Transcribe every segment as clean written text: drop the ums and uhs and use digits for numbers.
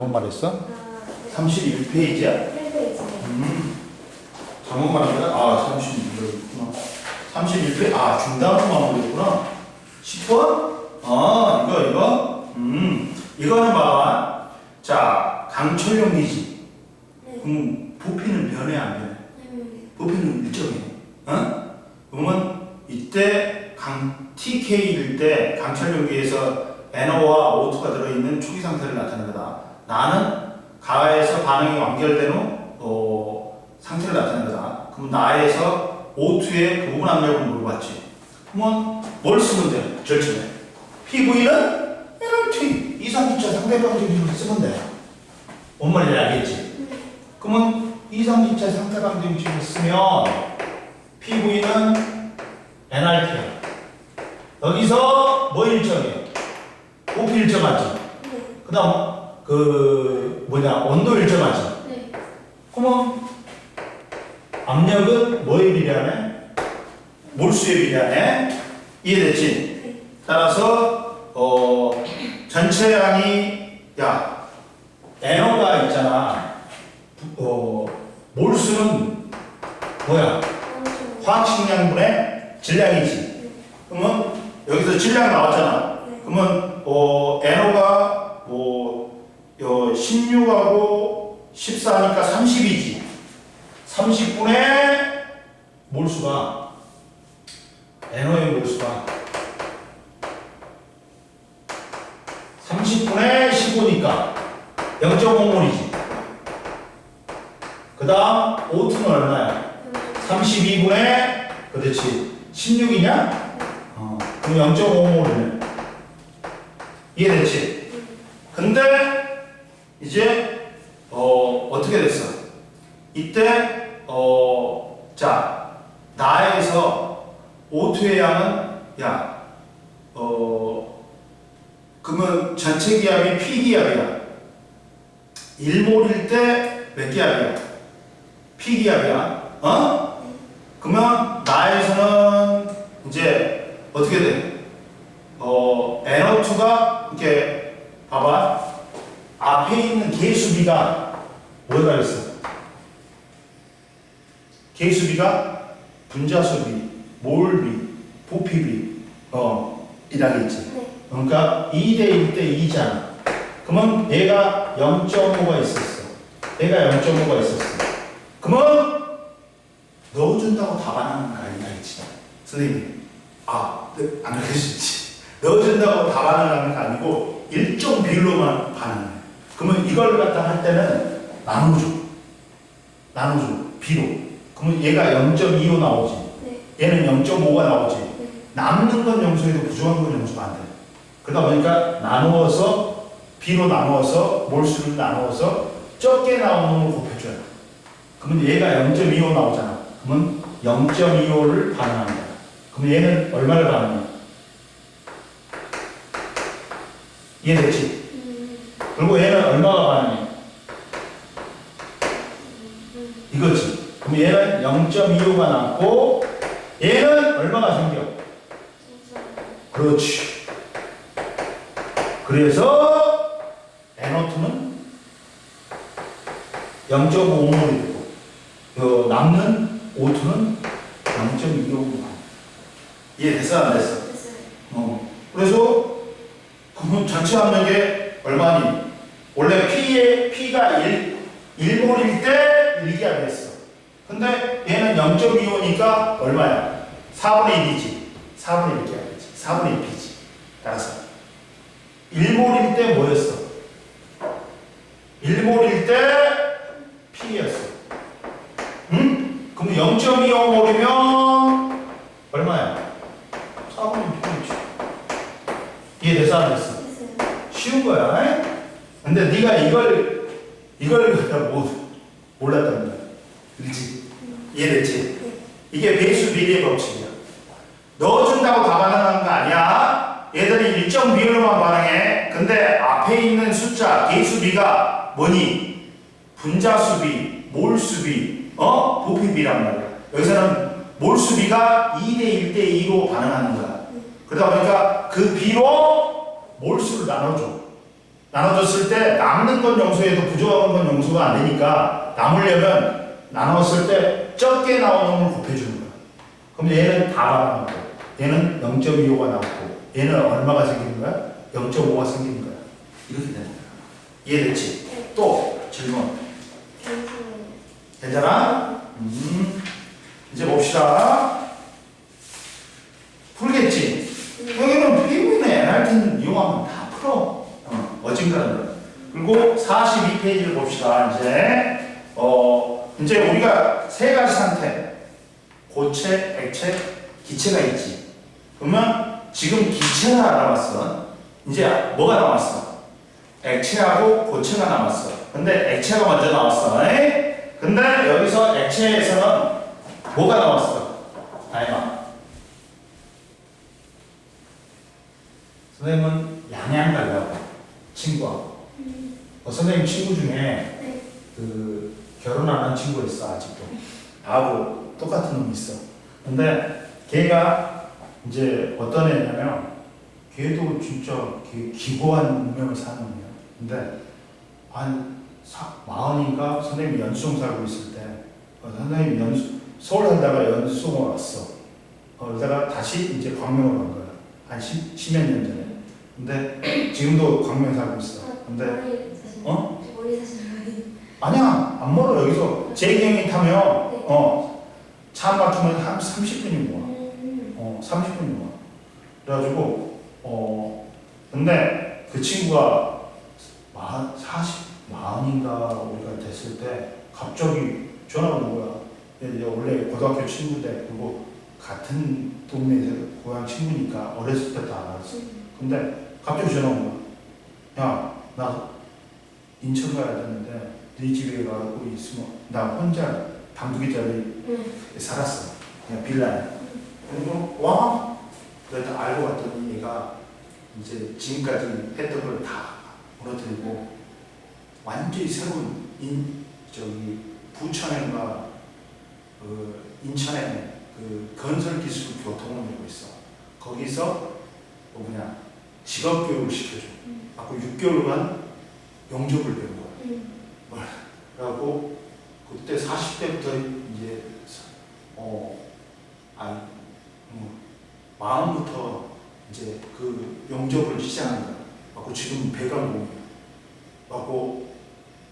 잘못 말했어? 네. 31페이지야? 1페이지. 잘못 말한 거야? 아, 31페이지구나. 31페이지, 아, 중단으로 마무리했구나. 10번? 아, 이거? 이거는 봐봐. 자, 강철용이지. 네. 그럼 부피는 변해, 안 변해? 부피는 일정해. 어? 그러면 이때 TK일 때 강철용기에서 NO와 O2가 들어있는 초기 상태를 나타내는 거다. 나는 가에서 반응이 완결된 후 상태를 나타내는 거다. 그럼 나에서 O2의 부분 압력을 물어봤지. 그러면 뭘 쓰면 돼? 절충해. PV는 NRT 이상기차 상대방정식으로 쓰면 돼. 뭔 말인지 알겠지? 그러면 이상기차 상대방정식을 쓰면 PV는 NRT야. 여기서 뭐 일정해? 부피 일정하지? 그 다음 온도 일정하지? 네. 그러면 압력은 뭐에 비례하네? 몰수에 비례하네? 이해됐지? 네. 따라서 전체량이 NO가 있잖아. 몰수는 뭐야? 화학식량분의 질량이지. 그러면 여기서 질량 나왔잖아. 그러면 NO가 16하고 14니까 30이지. 30분의 몰수가 NO의 몰수가 30분의 15니까 0.5몰이지. 그 다음 O2는 얼마야? 32분의 그렇지 16이냐? 그럼 0.5몰이네. 이해됐지? 근데 이제 어떻게 됐어? 이때 자 나에서 O2의 양은 그러면 전체 기압이 P기압이야. 1몰일 때 몇 기압이야? P기압이야. 그러면 나에서는 이제 어떻게 돼? NO2가 이렇게 봐봐. 앞에 있는 계수비가 뭐가 있어? 계수비가 분자수비, 몰비, 부피비 이라겠지. 네. 그러니까 2대 1대 2잖아. 그러면 얘가 0.5가 있었어. 얘가 0.5가 있었어. 그러면 넣어준다고 다 반하는 거 아니냐 했지. 선생님, 안 그럴 수 있지. 넣어준다고 다 반응하는 거 아니고 일정 비율로만 반응해. 그러면 이걸 갖다 할 때는 나눠줘. 비로. 그러면 얘가 0.25 나오지. 네. 얘는 0.5가 나오지. 네. 남는 건 염소에도 부족한 건 염소가 안 돼. 그러다 보니까 나누어서 비로 나누어서 몰수를 나누어서 적게 나오는 걸 곱해줘야 돼. 그러면 얘가 0.25 나오잖아. 그러면 0.25를 반응한다. 그럼 얘는 얼마를 반응해? 이해됐지? 그리고 얘는 얼마가 반응해? 이거지. 그럼 얘는 0.25가 남고 얘는 얼마가 생겨? 그렇지. 그래서 NO2는 0.5몰이 되고 남는 O2는 0.25몰. 이해됐어? 안 됐어? 됐어요. 그래서 그럼 전체 압력이 얼마니? 원래 P가 1몰일 때 1기압이었어. 근데 얘는 0.25니까 얼마야? 4분의 1이지. 4분의 1기압이지. 4분의 1P지. 따라서 1몰일 때 뭐였어? 1몰일 때 P였어. 응? 그럼 0.25몰이면 얼마야? 4분의 1P지. 이해됐어? 안 됐어? 됐어요. 쉬운 거야. 에? 근데 네가 이걸 갖다 몰랐단 말이야. 그렇지? 이해됐지? 네. 이게 배수 비례 법칙이야. 넣어준다고 다 반응하는 거 아니야. 얘들이 일정 비율로만 반응해. 근데 앞에 있는 숫자 계수비가 뭐니? 분자수비, 몰수비, 부피비란 말이야. 여기서는 몰수비가 2대 1대 2로 반응하는 거야. 그러다 보니까 그 비로 몰수를 나눠줘. 나눠줬을 때 남는 건 영수에도 부족한 건 영수가 안 되니까 남으려면 나눴을 때 적게 나오는 걸 곱해주는 거야. 그럼 얘는 다가 나오고 얘는 0.25가 나오고 얘는 얼마가 생기는 거야? 0.5가 생기는 거야. 이렇게 되는 거야. 이해됐지? 네. 또 질문. 괜찮아요. 괜찮아? 이제 봅시다. 풀겠지? 여기는 비문의 NRT는 이용하면 다 풀어. 어딘가는 거. 그리고 42페이지를 봅시다. 이제 우리가 세 가지 상태. 고체, 액체, 기체가 있지. 그러면 지금 기체가 남았어. 이제 뭐가 남았어? 액체하고 고체가 남았어. 근데 액체가 먼저 나왔어. 근데 여기서 액체에서는 뭐가 나왔어? 아이마. 선생님은 양양 가려고 친구하고. 선생님 친구 중에 네. 그 결혼 안 한 친구 있어 아직도. 나하고 똑같은 놈이 있어. 근데 걔가 이제 어떤 애냐면 걔도 진짜 기고한 운명을 사는 놈이야. 근데 한 40인가 선생님이 연수동 살고 있을 때 선생님이 서울 살다가 연수동을 왔어. 그러다가 다시 이제 광명으로 간 거야. 한 10몇 년 전에. 근데 지금도 광명 살고 있어. 근데 머리 사시는 거예요? 아니야 안 멀어. 여기서 제이경이 타면 네. 차 막히면 한 30분이면 와. 30분이면 와. 그래가지고 근데 그 친구가 40인가 우리가 됐을 때 갑자기 전화가 온 거야. 이제 원래 고등학교 친구인데 그리고 같은 동네에서 고향 친구니까 어렸을 때도 알았어. 근데 갑자기 전화 온 거야. 야, 나 인천 가야 되는데 네 집에 가고 있으면 나 혼자 방두개짜리 살았어. 그냥 빌라에. 그리고 와? 그래서 알고 봤더니 얘가 이제 지금까지 했던 걸 다 무너뜨리고 완전히 새로운 부천인가 인천에 그 건설 기술 교통을 하고 있어. 거기서 직업 교육을 시켜줘. 하고 6개월간 영접을 배운 거야. 그래갖고 그때 40대부터 이제 마음부터 이제 그 영접을 시작한 거야. 그래갖고 지금 배관공이야. 그래갖고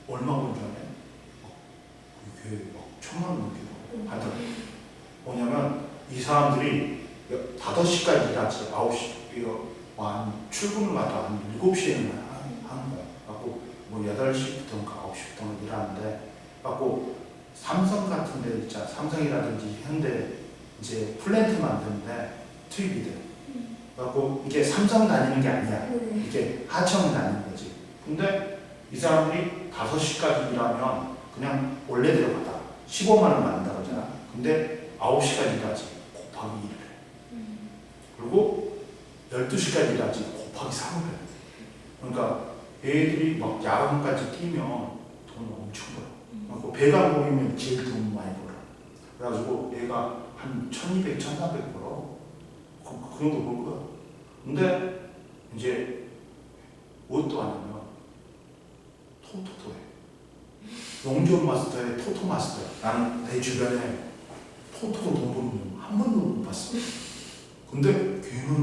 얼마 번 전에 그게 막 1,000만 원 넘게 하더라고. 뭐냐면 이 사람들이 5시까지 일하지. 9시 출근을 마다 한 7시에는 하는 거야. 그래갖고 뭐 8시부터인가 9시부터는 일하는데, 그래갖고 삼성 같은 데 있잖아. 삼성이라든지 현대 이제 플랜트 만드는데 투입이 돼. 그래갖고 이게 삼성 다니는 게 아니야. 이게 하청 다니는 거지. 근데 이 사람들이 5시까지 일하면 그냥 원래대로 받아. 15만 원 받는다 그러잖아. 근데 9시까지 일하지. 곱하기 1을 해. 그리고 12시까지 일하지. 곱하기 3을 해. 그러니까 애들이 막 야간까지 뛰면 돈을 엄청 벌어. 그리고 배가 모이면 제일 돈 많이 벌어. 그래가지고 얘가 한 1,200, 1,400 벌어. 그 정도 벌 거야. 근데 이제 무엇도 안 하면 토토토해. 영접 마스터에 토토 마스터야. 나는 내 주변에 토토로 돈 버는 놈 한 번도 못 봤어. 근데 걔는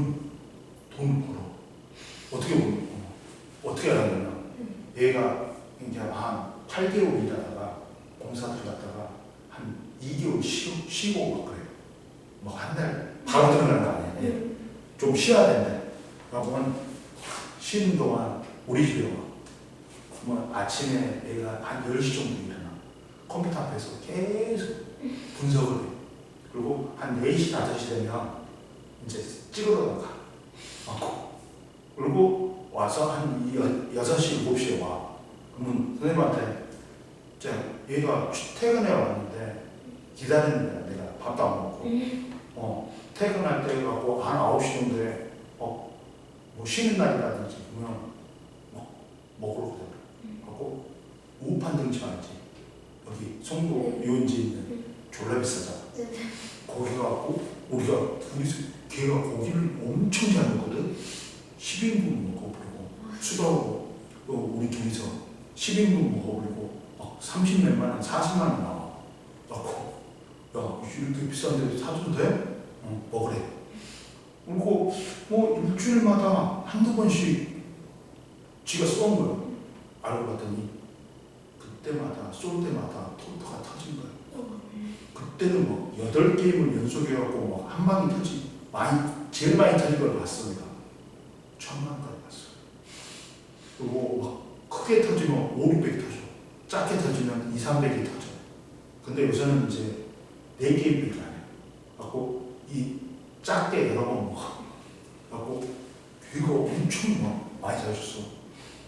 돈을 벌어. 어떻게 알았냐면 얘가 이제 한 8개월 일하다가 공사 들어갔다가 한 2개월 쉬고 막 그래. 뭐 한 달 바로 들어가는 거 아니야. 좀 쉬어야 된대. 그러면 쉬는 동안 우리 집에 와. 그러면 아침에 얘가 한 10시 정도 일어나. 컴퓨터 앞에서 계속 분석을 해. 그리고 한 4시, 5시 되면 이제 찍으러 가. 그리고 와서 한 6시, 7시에 와. 그러면 선생님한테 얘가 퇴근해 왔는데 기다리는 거야. 내가 밥도 안 먹고. 퇴근할 때 갖고 한 9시 정도에 뭐 쉬는 날이라든지 그러면 먹으러 가자. 하고 우판 등심 알지? 여기 송도 유원지 있는 졸라 비싸잖아. 거기 가고 우리가 걔가 고기를 엄청 잘 먹거든. 10인분 먹고 그러고 수다하고 우리 둘이서 10인분 먹어버리고 막 30몇만 원, 40만 원 나와. 그래갖고 야 이렇게 비싼데 사줘도 돼? 먹으래. 그리고 뭐 일주일마다 한두 번씩 지가 쏜 거야. 알고 봤더니 그때마다 쏠 때마다 토토가 터진 거야. 그때는 뭐 8게임을 연속해갖고 막 한 방이 터지 제일 많이 터진 걸 봤어 내가. 1000만원까지 봤어. 그리고 막 크게 터지면 5, 600이 터져. 작게 터지면 2, 300이 터져. 근데 요새는 이제 4게임밖에 안 해. 그래갖고 이 작게 여러 번 먹어. 그래갖고 걔가 엄청 막 많이 사줬어.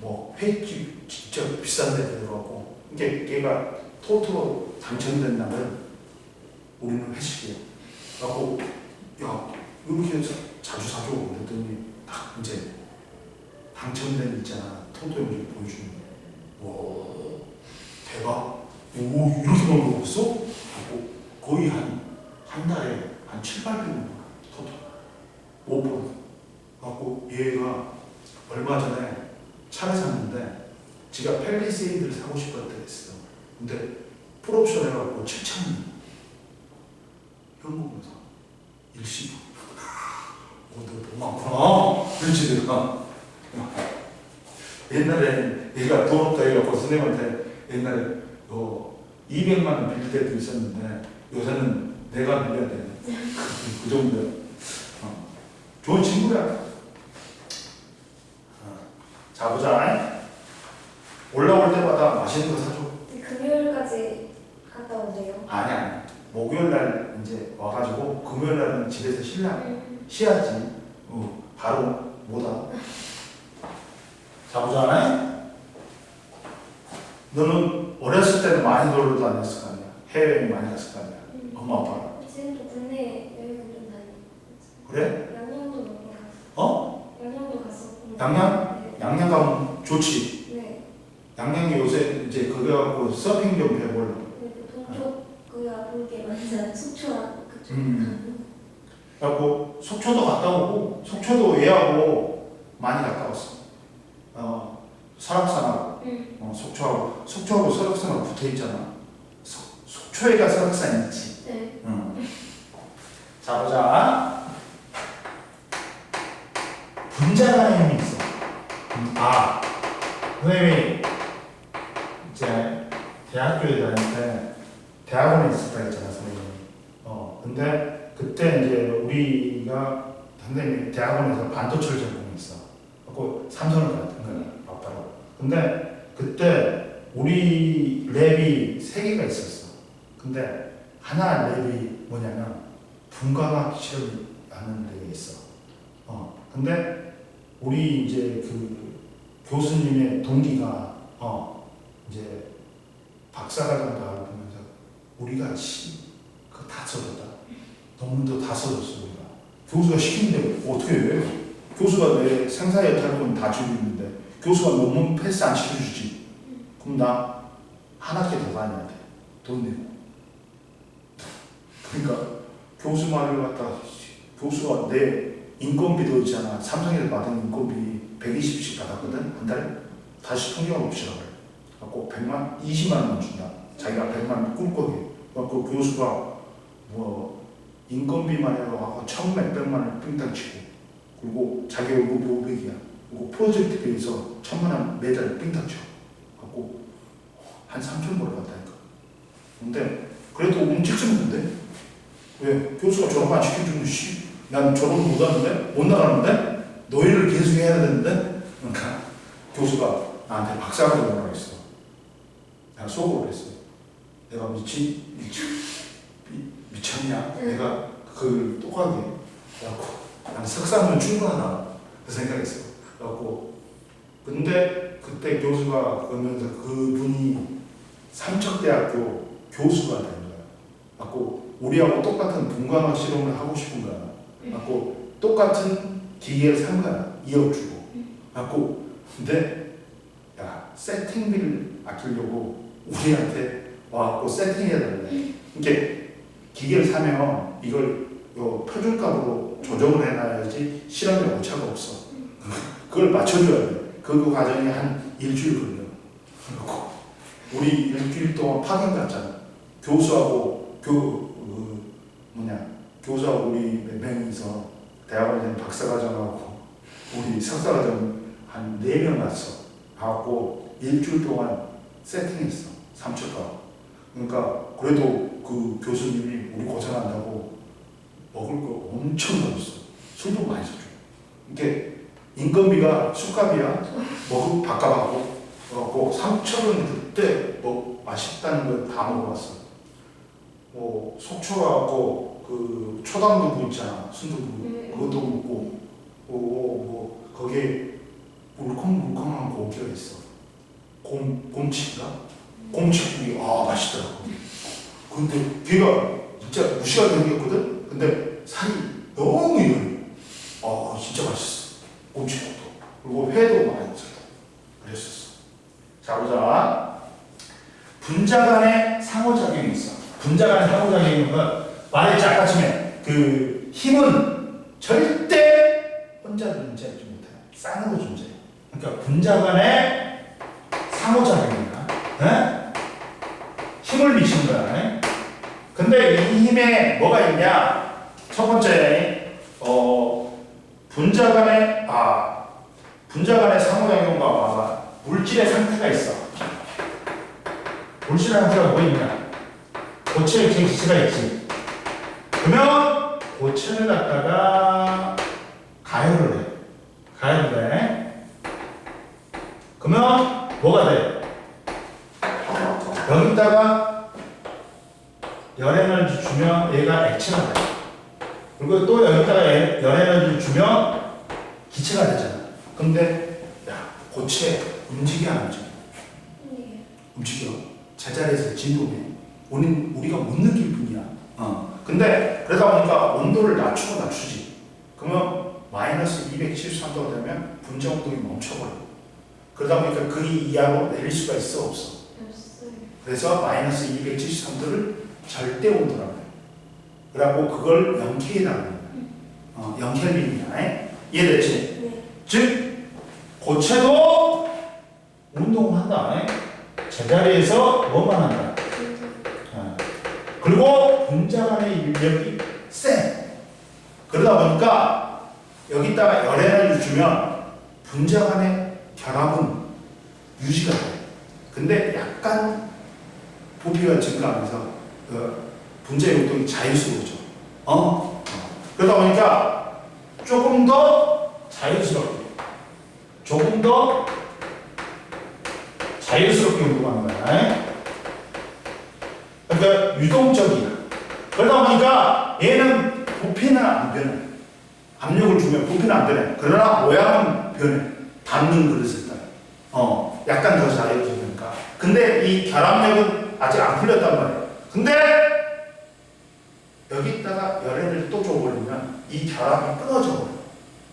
뭐 회집 진짜 비싼 데 들어가고. 그러니까 걔가 토토 당첨된 날은 우리는 회식이야. 그래갖고 야 이렇게 자주 사줘. 그랬더니 딱 이제 당첨된 있잖아. 토토 용지 보여주는 거. 와 대박. 오 이렇게 많이 먹었어? 하고 거의 한 달에 한 7, 800원 토토. 5번. 그래갖고 얘가 얼마 전에 차를 샀는데 지가 펠리세이드를 사고 싶었다 했어. 근데 풀옵션 해갖고 7,000원. 현금으로 사. 일시불. 너 돈 많구나. 그렇지 내가. 옛날에 얘가 돈 없다 해갖고 선생님한테 옛날에 200만 원 빌릴 때도 있었는데 요새는 내가 빌려야 돼. 그 정도야. 좋은 친구야. 자 보자. 올라올 때마다 맛있는 거 사줘. 금요일까지 갔다 온대요. 아니야. 목요일날 이제 와가지고 금요일날은 집에서 쉬어야지. 바로 못 와. 자 보자. 너는 어렸을 때는 많이 놀러 다녔을 거 아니야. 해외여행 많이 갔을 거 아니야. 엄마 아빠랑. 지금도 국내 여행을 좀 다니고. 그래? 양양도 많이 갔어. 양양도 갔었고. 양양? 네. 양양 가면 좋지. 네. 양양이 요새 이제 그거 갖고 서핑 좀 해보려고. 동쪽 그가 볼게 많잖아. 속초 그쪽. 그래갖고 속초도 갔다 오고 속초도 얘하고 많이 갔다 왔어. 설악산하고 속초하고 설악산하고 붙어있잖아. 속초에가 설악산 있지. 네. 자 보자. 분자가 힘이 있어. 선생님이 이제 대학교에 다닐 때 대학원에 있었다 했잖아 선생님이. 근데 그때 이제 우리가 선생님이 대학원에서 반도체를 전공했어. 그래서 삼성을 갔던 거야 아빠로. 근데 그때 우리 랩이 3개가 있었어. 근데 하나 랩이 뭐냐면 분광학 실험을 하는 데가 있어. 근데 우리 이제 그 교수님의 동기가 이제 박사과정 나오면서 우리가 그거 다 써줬다. 논문도 다 써줬어 우리가. 교수가 시키는데 어떻게 해? 교수가 내 생사의 탈분 다 쥐고 있는데 교수가 논문 패스 안 시켜주지. 그럼 나 한 학기 더 다녀야 돼. 돈 내고. 그러니까 교수 말을 갖다 교수가 내 인건비도 있잖아. 삼성에서 받은 인건비 120씩 받았거든 한 달에. 다시 통장 없이라 그래. 갖고 20만 원만 준다. 자기가 100만 원 꿀꺽이. 그 교수가 뭐 인건비만 해서 1,100만 원을 삥땅 치고, 그리고 자기 월급이 500이야. 그리고 프로젝트 비해서 1,000만 원 매달 삥땅 쳐. 갖고 한 3천 벌 받다니까. 근데 그래도 움직이는데 왜 교수가 졸업 안 시켜주는 난 졸업 못 하는데 못 나가는데 노예를 계속 해야 되는데. 그러니까 교수가 나한테 박사학위 오라고 했어. 내가 속으로 그랬어. 내가 미쳤냐? 내가 그걸 똑하게 그래갖고 난 석사는 충분하다 그 생각했어. 그래갖고 근데 그때 교수가 그러면서 그분이 삼척대학교 교수가 된 거야. 그래갖고 우리하고 똑같은 분광학 실험을 하고 싶은 거야. 그래갖고 똑같은 기계를 산 거야. 2억 주고. 그래갖고 근데 야 세팅비를 아끼려고 우리한테 와갖고 세팅해야 된대. 이렇게 기계를 사면 이걸 표준값으로 조정을 해놔야지 실험에 오차가 없어. 그걸 맞춰줘야 돼. 그 과정이 한 일주일 걸려. 그래갖고 우리 일주일 동안 파견 갔잖아. 교수하고 교수하고 우리 몇 명이서 대학원에 박사과정하고 우리 석사과정 한 4명 갔어. 가갖고 일주일 동안 세팅했어. 삼척가. 그러니까 그래도 그 교수님이 우리 고생한다고 먹을 거 엄청 넣었어. 술도 많이 사줘. 이게 인건비가 술값이야. 먹을 밥값하고 그래갖고 삼척은 그때 뭐 맛있다는 걸 다 먹어봤어. 뭐 속초 가갖고 그 초당두부 있잖아. 순두부 그것도 먹고 뭐 거기에 물컹물컹한 고기가 있어. 곰치인가? 곰치국이 맛있더라고. 근데 걔가 진짜 무시하게 생겼거든? 근데 살이 너무 이거려. 진짜 맛있어. 곰치국도. 그리고 회도 많이 먹었어. 그랬었어. 자, 보자. 분자 간의 상호작용이 있어. 분자 간의 상호작용인 건 말했지 아까 전에 그 힘은 절대 혼자 존재하지 못해. 쌍으로 존재해. 그러니까 분자 간의 상호작용이야. 네? 힘을 미치는 거야. 근데 이 힘에 뭐가 있냐? 첫 번째, 분자 간의 상호작용과 봐봐. 물질의 상태가 있어. 물질의 상태가 뭐 있냐? 고체, 액체, 기체가 있지. 그러면 고체를 갖다가 가열을 해. 그러면 뭐가 돼? 여기다가 열에너지 주면 얘가 액체가 돼. 그리고 또 여기다가 열에너지 주면 기체가 되잖아. 근데 고체 움직여 안 움직여? 움직여. 제자리에서 진동해. 우리가 못 느낄 뿐이야. 근데 그러다 보니까 온도를 낮추지. 그러면 마이너스 273도가 되면 분자 운동이 멈춰버려. 그러다 보니까 그 이하로 내릴 수가 있어 없어? 그래서 마이너스 273도를 절대 온도라고 해. 그래갖고 그걸 0K라고 해. 0켈빈이야. 이해됐지? 네. 즉 고체도 운동을 한다. 제자리에서 뭐만 한다. 그리고 분자 간의 인력이 세. 그러다 보니까 여기다가 열에너지 주면 분자 간의 결합은 유지가 돼. 근데 약간 부피가 증가하면서 분자 운동이 자유스러워져. 그러다 보니까 조금 더 자유스럽게 운동하는 거야. 그러니까 유동적이야. 그러다 보니까 얘는 부피는 안 변해. 압력을 주면 부피는 안 변해. 그러나 모양은 변해. 담는 그릇을 따라. 약간 더 자유로우니까. 근데 이 결합력은 아직 안 풀렸단 말이야. 근데 여기다가 열에너지를 또 줘버리면 이 결합이 끊어져 버려.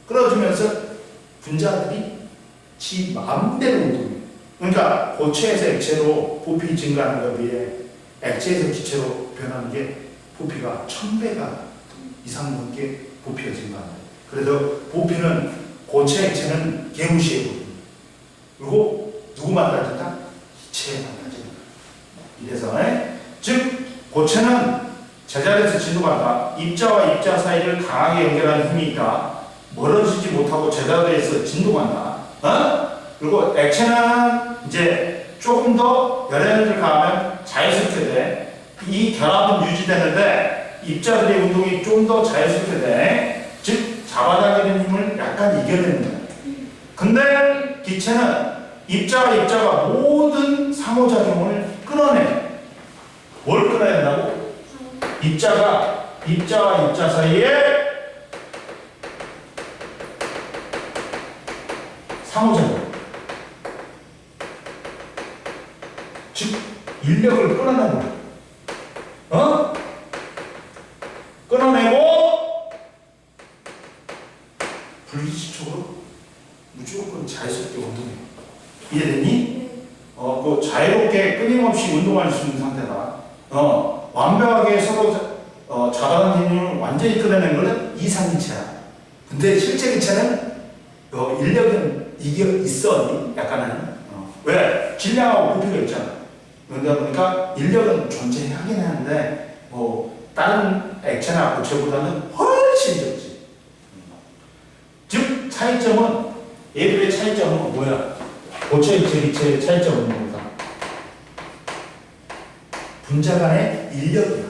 끊어지면서 분자들이 지 마음대로 운동해. 그러니까 고체에서 액체로 부피 증가하는 것에 비해 액체에서 기체로 변하는 게 부피가 1000배가 이상 넘게 부피가 증가한다. 그래서 부피는 고체, 액체는 개무시해버립니다. 그리고 누구만 따진다? 기체만 따진다. 이래서 즉 고체는 제자리에서 진동한다. 입자와 입자 사이를 강하게 연결하는 힘이 있다. 멀어지지 못하고 제자리에서 진동한다. 그리고 액체는 이제 조금 더 열에너지를 가하면 자유스럽게 돼. 이 결합은 유지되는데 입자들의 운동이 좀 더 자유스럽게 돼. 즉 잡아당기는 힘을 약간 이겨내는 거야. 근데 기체는 입자와 입자가 모든 상호작용을 끊어내. 뭘 끊어야 된다고? 입자와 입자 사이에 상호작용. 즉 인력을 끊어내는 거야. 끊어내고 불규칙적으로 무조건 자유스럽게 운동해. 이해됐니? 그 자유롭게 끊임없이 운동할 수 있는 상태다. 완벽하게 서로 잡아당기는 완전히 끊어내는 것은 이상기체야. 근데 실제 기체는 인력은 이게 있어. 약간은 왜? 질량하고 부피가 있잖아. 그러다 보니까 인력은 존재하긴 하는데 뭐 다른 액체나 고체보다는 훨씬 적지. 즉 차이점은 얘들의 차이점은 뭐야? 고체, 액체, 기체의 차이점은 뭐다? 분자 간의 인력이야.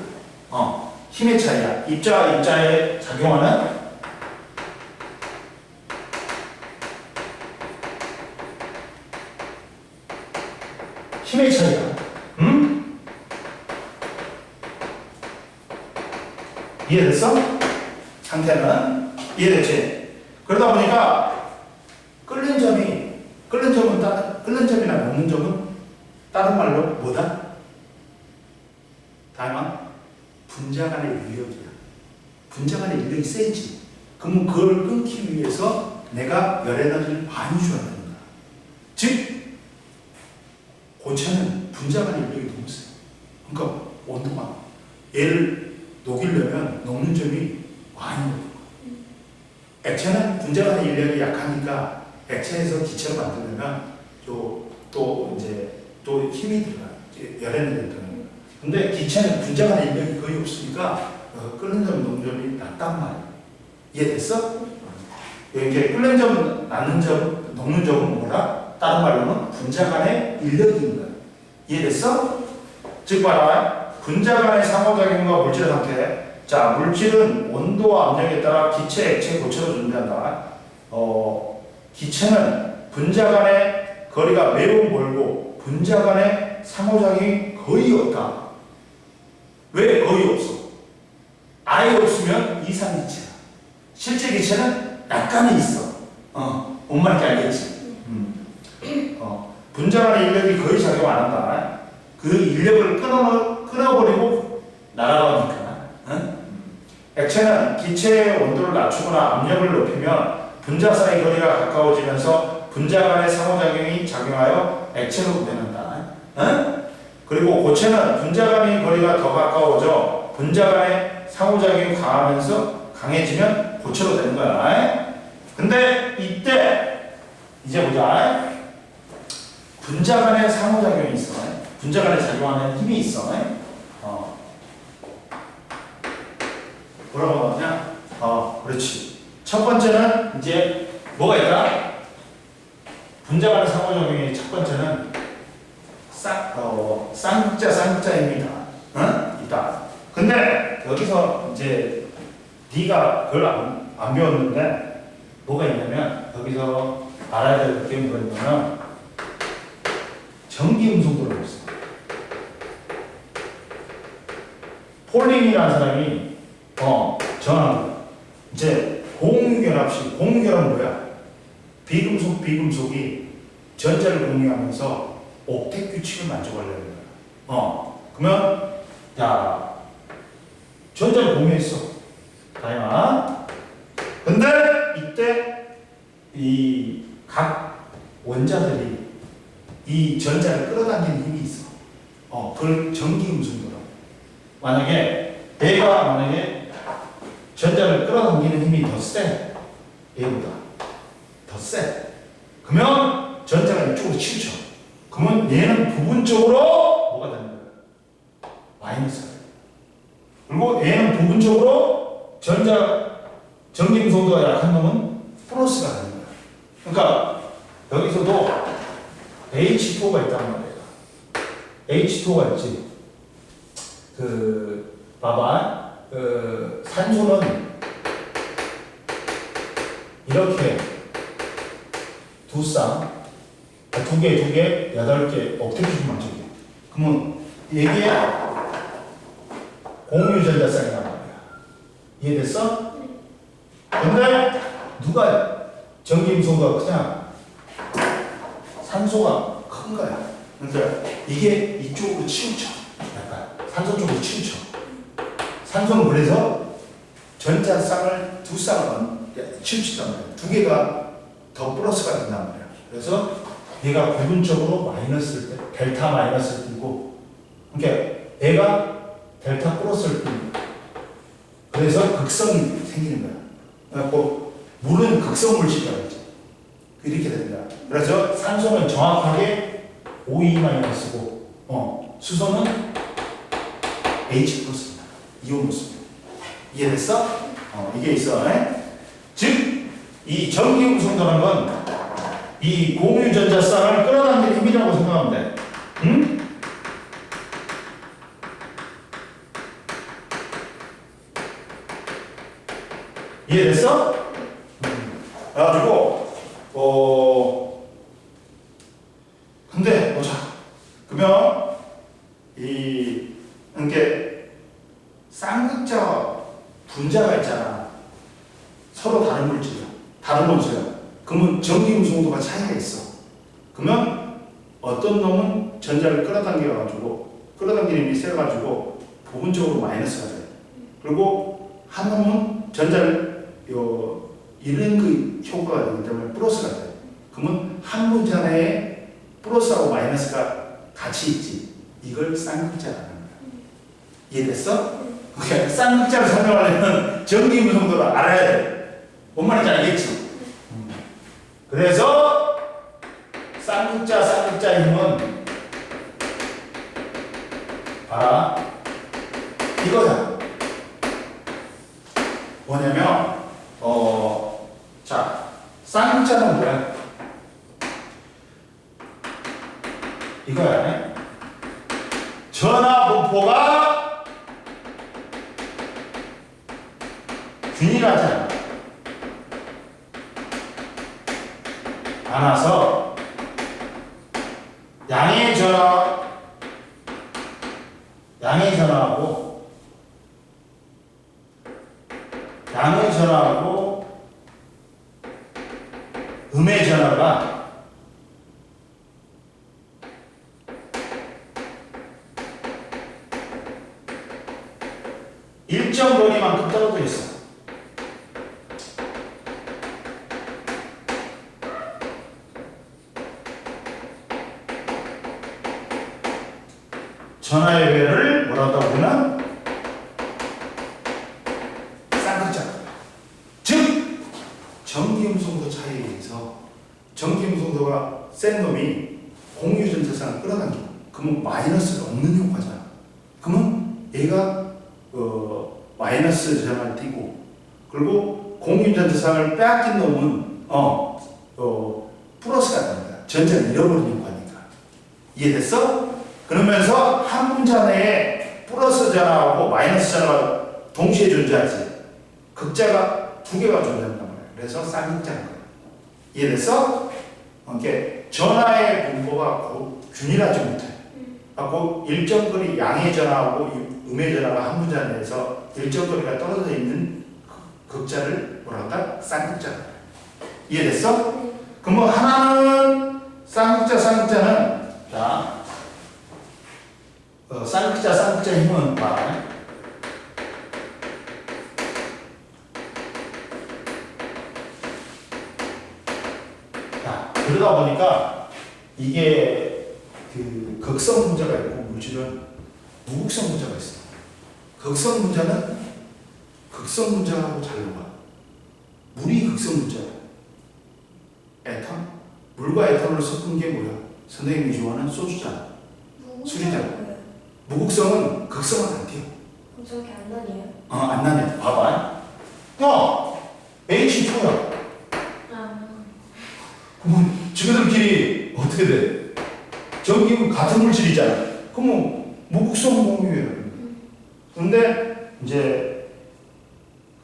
힘의 차이야. 입자와 입자에 작용하는 힘의 차이야. 응? 이해됐어? 상태는 이해됐지? 그러다 보니까 끓는 점이나 녹는 점은 다른 말로 뭐다? 다만 분자 간의 인력이야. 분자 간의 인력이 세지. 그러면 그걸 끊기 위해서 내가 열 에너지를 많이 줘야 되는 거야. 즉 고체는 분자 간의 인력이 너무 세. 그러니까 온도가 얘를 녹이려면 녹는 점이 많이 녹는 거야. 액체는 분자 간의 인력이 약하니까 액체에서 기체로 만들려면 또 힘이 들어가. 열 에너지가 들어가는 거야. 근데 기체는 분자 간의 인력이 거의 없으니까 끓는 점, 녹는 점이 낮단 말이야. 이해됐어? 이렇게 끓는 점, 낮는 점, 녹는 점은 뭐라? 다른 말로는 분자 간의 인력인 거야. 이해됐어? 즉 봐라. 분자 간의 상호작용과 물질의 상태. 자, 물질은 온도와 압력에 따라 기체, 액체, 고체로 존재한다. 기체는 분자 간의 거리가 매우 멀고 분자 간의 상호작용이 거의 없다. 왜 거의 없어? 아예 없으면 이상기체야. 실제 기체는 약간은 있어. 뭔 말인지 알겠지? 분자 간의 인력이 거의 작용 안 한다. 그 인력을 끊어버리고 날아가니까. 액체는 기체의 온도를 낮추거나 압력을 높이면 분자 사이 거리가 가까워지면서 분자 간의 상호작용이 작용하여 액체로 변한다. 그리고 고체는 분자 간의 거리가 더 가까워져 분자 간의 상호작용이 강해지면 고체로 되는 거야. 근데 이때 이제 보자. 분자 간의 상호작용이 있어. 분자 간에 작용하는 힘이 있어. 뭐라고 하냐? 그렇지. 첫 번째는 이제 뭐가 있다? 분자 간의 상호작용의 첫 번째는 쌍극자입니다. 있다. 근데 여기서 이제 네가 그걸 안 배웠는데 뭐가 있냐면 여기서 알아야 될 게 뭐가 있냐면 전기음성도라고 있어. 폴린이라는 사람이 정한 거야. 이제 공유결합은 뭐야? 비금속이 전자를 공유하면서 옥텟 규칙을 만족하려는 거야. 그러면 야 전자를 공유했어. 다행아. 근데 이때 이 각 원자들이 이 전자를 끌어당기는 힘이 있어. 그걸 전기음성도라고. 만약에 전자를 끌어당기는 힘이 더 세. 얘보다 더 세. 그러면 전자가 이쪽으로 치우쳐. 그러면 얘는 부분적으로 뭐가 되는 거야? 마이너스가 돼. 그리고 얘는 부분적으로 전기음성도가 약한 놈은 플러스가 되는 거야. 그러니까 여기서도 H2가 있단 말이야. H2가 있지. 봐봐. 산소는 이렇게 두 개, 8개, 옥텟 만족이야. 그러면 이게 공유전자쌍이란 말이야. 이해됐어? 근데 누가 전기음성도가 그냥 산소가 큰 거야. 그러니까 이게 이쪽으로 치우쳐. 약간 산소 쪽으로 치우쳐. 산소는 그래서 전자쌍을 두 쌍은 치우치단 말이야. 두 개가 더 플러스가 된단 말이야. 그래서 얘가 부분적으로 마이너스일 때, 델타 마이너스를 띄고, 그러니까 얘가 델타 플러스를 띄고, 그래서 극성이 생기는 거야. 그래갖고 물은 극성 물질이라고 했지. 이렇게 됩니다. 그래서 산소는 정확하게 OE-고 수소는 H 플러스입니다. 이온 모습. 이해됐어? 이게 있어. 즉, 이 전기음성도라는 건 이 공유전자쌍을 끌어당기는 힘이라고 생각하면 돼. 응? 이해됐어? 그래가지고 근데 보자. 그러면 이게 쌍극자 분자가 있잖아. 서로 다른 물질이야. 다른 원소야. 그러면 전기음성도가 차이가 있어. 그러면 어떤 놈은 전자를 끌어당기는 힘이 세가지고 부분적으로 마이너스가 돼. 그리고 한 놈은 전자를 잃는 그 효과가 되기 때문에 플러스가 돼. 그러면 한 문자 내에 플러스하고 마이너스가 같이 있지. 이걸 쌍극자라는 거야. 이해됐어? 그러니까 쌍극자를 설명하려면 전기음성도를 알아야 돼. 뭔 말인지 알겠지? 그래서 쌍극자 힘은 봐라. 이거야. 뭐냐면 자, 쌍극자는 뭐야? 이거야. 전하 분포가 균일하지 않아서 양의 전하하고 음의 전하가 일정 거리만큼 떨어져 있어. 전하의 외를 뭐라고 하면 쌍극자. 즉 전기음성도 차이에 의해서 전기음성도가 센 놈이 공유전자쌍을 끌어당기고 그러면 마이너스가 없는 효과잖아. 그러면 얘가 마이너스 전하를 띄고 그리고 공유전자쌍을 빼앗긴 놈은 플러스가 됩니다. 전자를 잃어버리는 효과니까. 이해됐어? 그러면서 한 문자 내에 플러스 전하하고 마이너스 전하가 동시에 존재하지. 극자가 두 개가 존재한단 말이야. 그래서 쌍극자인 거야. 이해됐어? 이렇게 전하의 분포가 균일하지 못해. 하고 일정 거리 양의 전하하고 음의 전하가 한 문자 내에서 일정 거리가 떨어져 있는 극자를 뭐라 한다? 쌍극자다. 이해됐어? 그럼 뭐 하나는 쌍극자는 자 쌍극자 힘은 봐. 자, 그러다 보니까 이게 그 극성 분자가 있고 물질은 무극성 분자가 있어. 극성 분자는 극성 분자하고 잘 녹아. 물이 극성 분자야. 에탄? 물과 에탄을 섞은 게 뭐야? 선생님이 좋아하는 소주잖아. 술이잖아. 무극성은 극성은 안 튀어. 저렇게 안 나뉘어요? 안 나뉘어. 봐봐. 야! H2야. 그러면 지그들끼리 어떻게 돼? 전기는 같은 물질이잖아. 그러면 무극성 공유예요. 그런데 이제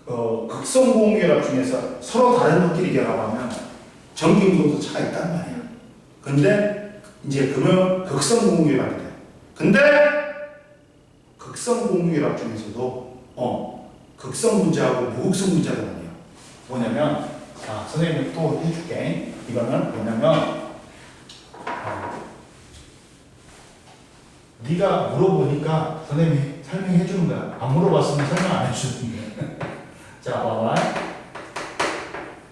극성 공유결합 중에서 서로 다른 것끼리 결합하면 전기음성도 차가 있단 말이야. 근데 이제 그러면 극성 공유결합이 돼. 근데 극성 공유결합 중에서도 극성 분자하고 무극성 분자가 나뉘어. 뭐냐면 선생님이 또 해줄게. 이거는 뭐냐면 네가 물어보니까 선생님이 설명해 주는 거야. 안 물어봤으면 설명 안 해주는 거야. 자, 봐봐.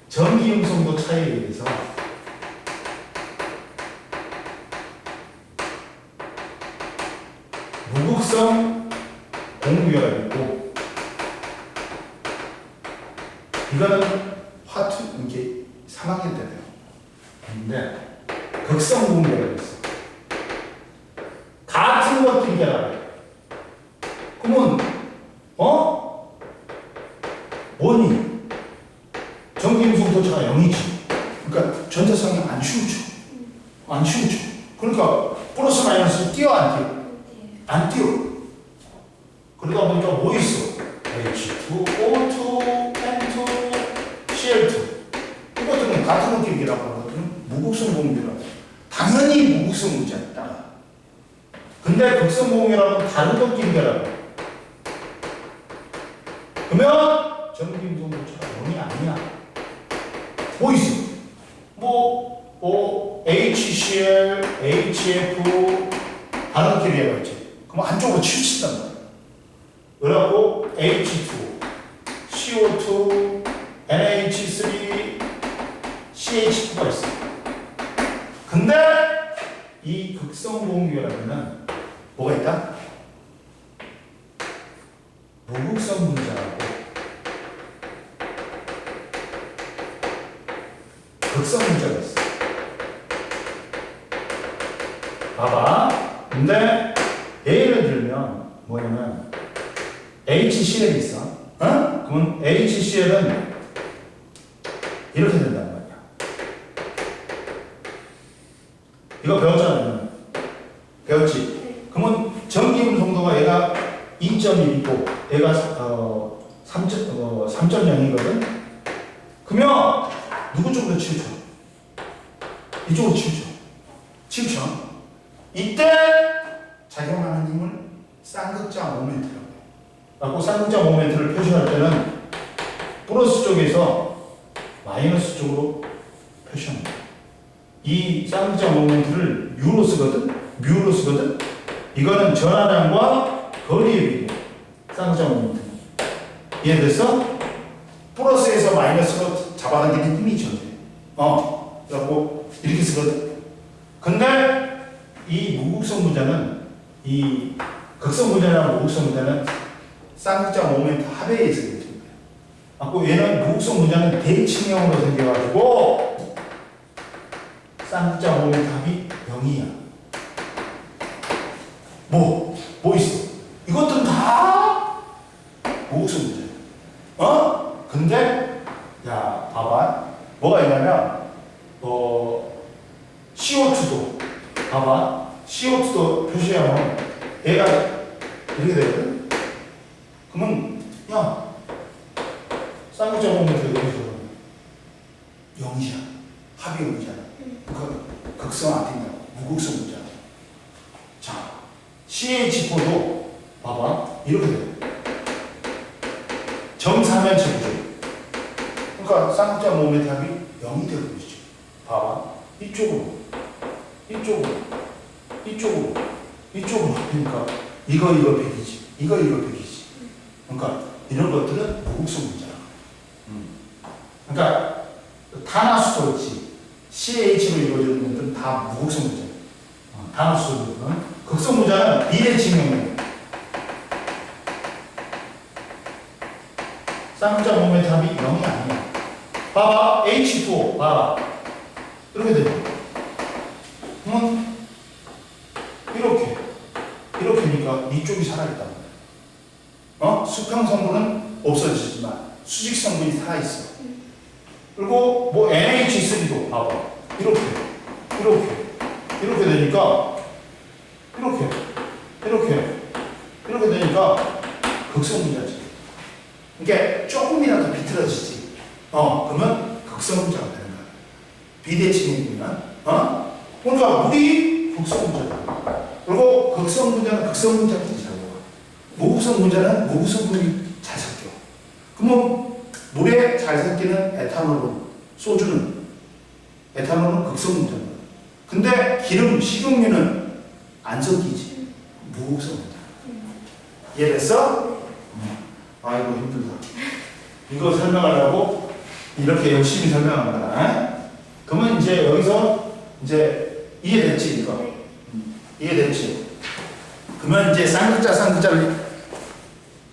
전기음성도 차이에 의해서 무극성 공유결합이 있고 이거는 화투 이게 3학년 때네요. 근데 극성 공유결합이 있어. 떨어뜨리게라. 그러면 뭐니? 전기음성 도차가 0이지. 그러니까 전자성이 안 치우쳐. 안 치우쳐. 그러니까 플러스 마이너스 뛰어 안 뛰어? 안 뛰어. 그러다 보니까 뭐 있어? H2, O2, N2, Cl2. 이것들은 같은 느낌이라고 하거든. 무극성 공유라고. 당연히 무극성 문제야. 근데 극성 공유라고 다른 느낌이라고. 그러면 전기음성 도차가 0이 아니야. 뭐 있어? HCl, HF 다른 길이라고 했지. 그럼 한쪽으로 치우친단 말이야. 그래갖고 H2, CO2, NH3, CH2가 있어. 근데 이 극성 공유라면은 뭐가 있다? 무극성 분자라고 극성 분자가 있어. 봐봐. 근데 예를 들면 뭐냐면 HCl이 있어. 그러면 HCl은 이렇게 된단 말이야. 이거 배웠잖아. 배웠지? 그러면 전기음성도가 얘가 2.1이고 얘가 3.0이거든. 그러면 누구 쪽으로 치우쳐? 이쪽으로 치우쳐. 치우쳐. 이때 작용하는 힘을 쌍극자 모멘트라고 해. 라고 쌍극자 모멘트를 표시할 때는 플러스 쪽에서 마이너스 쪽으로 표시합니다. 이 쌍극자 모멘트를 뮤로 쓰거든. 뮤로 쓰거든. 이거는 전하량과 거리의 비례. 쌍극자 모멘트. 이해됐어? 플러스에서 마이너스로 잡아당기는 힘이 존재. 그래갖고 이렇게 쓰거든. 근데 이 무극성 분자는 이 극성 분자랑 무극성 분자는 쌍극자 모멘트 합에 의해서 생깁니다. 얘는 무극성 분자는 대칭형으로 생겨가지고 쌍극자 모멘트 합이 0이야. 뭐 있어? 이것들은 다 무극성 분자야. 근데 야 봐봐. 뭐가 있냐면 CO2도 봐봐. CO2도 표시하면 얘가 이렇게 되거든. 그러면 야 쌍극자 모멘트가 여기서 0이야. 합이 0이잖아. 그러니까 극성 안 뛴다고. 무극성 문제야. 자 CH4도 봐봐. 이렇게 돼. 정사면체 구조. 그러니까 쌍극자 모멘트 합이 0이 되고 있지. 봐봐. 이쪽으로 그러니까 이거 100이지. 이거 100이지. 그러니까 이런 것들은 무극성 문제야. 그러니까 탄화수소 있지. CH로 이루어지는 것들은 다 무극성 문제야. 탄화수소는 극성 문제는 비대칭형이야. 쌍극자 모멘트 합이 0이 아니야. 봐봐. H2O 봐봐. 이렇게 되죠. 이렇게니까 이쪽이 살아있단 말이야. 수평 성분은 없어지지만 수직 성분이 살아있어. 그리고 NH3도 봐봐. 이렇게 되니까 이렇게 되니까 극성 분자지. 이게 조금이라도 비틀어지지. 그러면 극성 분자가 되는 거야. 비대칭이면. 그러니까 물이 극성 분자다. 그리고 극성 분자는 극성 분자끼리 잘 녹아. 무극성 분자는 무극성 분이 잘 섞여. 그러면 물에 잘 섞이는 에탄올은 소주는 극성 분자입니다. 근데 기름, 식용유는 안 섞이지. 무극성 분자. 이해됐어? 아이고 힘들다. 이거 설명하려고 이렇게 열심히 설명한 거다. 그러면 이제 여기서 이제 이해됐지 이거? 이해됐지? 그러면 이제 쌍극자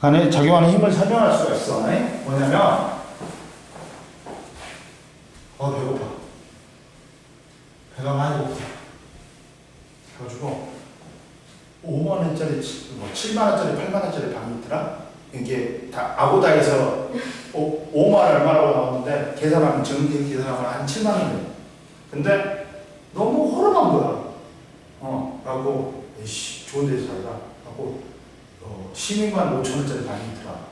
간에 작용하는 힘을 설명할 수가 있어. 뭐냐면 배고파. 배가 많이 고파. 그래가지고 5만 원짜리, 7만 원짜리, 8만 원짜리 방이 있더라. 이게 다 아고다에서 5만 원 얼마라고 나오는데 계산하면 정기 계산하면 한 7만 원이에요. 근데 너무 허름한 거야. 라고 에이씨 좋은 데서 살라 하고 12만 5천 원짜리 방이 있더라.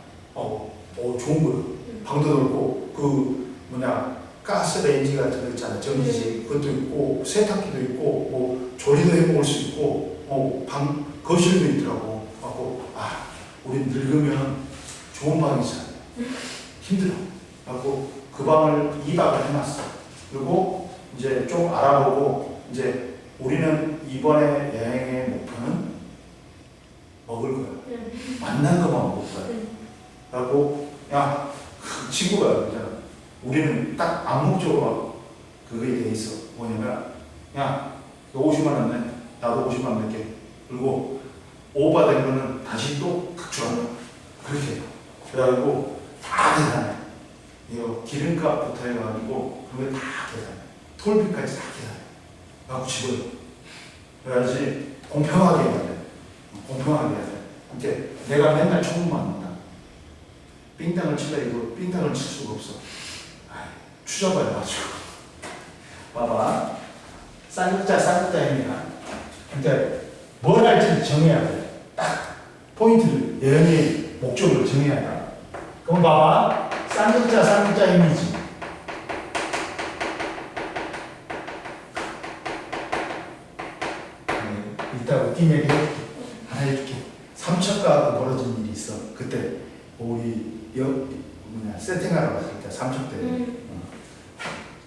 좋은 거예요. 방도 넓고 그 가스 레인지가 들어있잖아. 전기지 그것도 있고 세탁기도 있고 뭐 조리도 해먹을 수 있고 방 거실도 있더라고. 하고 우린 늙으면 좋은 방이잖아. 힘들어. 하고 그 방을 2박을 해놨어. 그리고 이제 좀 알아보고 이제 우리는 이번에 여행의 목표는 먹을 거야. 만난 것만 먹을 거야. 라고 그 친구가 그러잖아. 우리는 딱 암묵적으로 그거에 돼 있어. 뭐냐면 너 50만 원 내. 나도 50만 원 낼게. 그리고 오버된 거는 다시 또 극주한다. 그렇게 해요. 그래가지고 다 계산해. 이거 기름값부터 해가지고 그걸 다 계산해. 톨비까지 다 계산해. 하고 집어요. 그래야지 공평하게 해야 돼. 공평하게 해야 돼. 이제 내가 맨날 총무만 한다. 삥땅을 칠라 이거 삥땅을 칠 수가 없어. 추잡아가지고. 봐봐. 쌍극자입니다. 그러니까 뭘 할지 정해야 돼. 딱 포인트를 여행의 목적을 정해야 돼. 그럼 봐봐. 쌍극자 이미지. 이따 웃긴 얘기 하나 해줄게. 삼척과 벌어진 일이 있어. 그때 우리 세팅하러 갔을 때 삼척대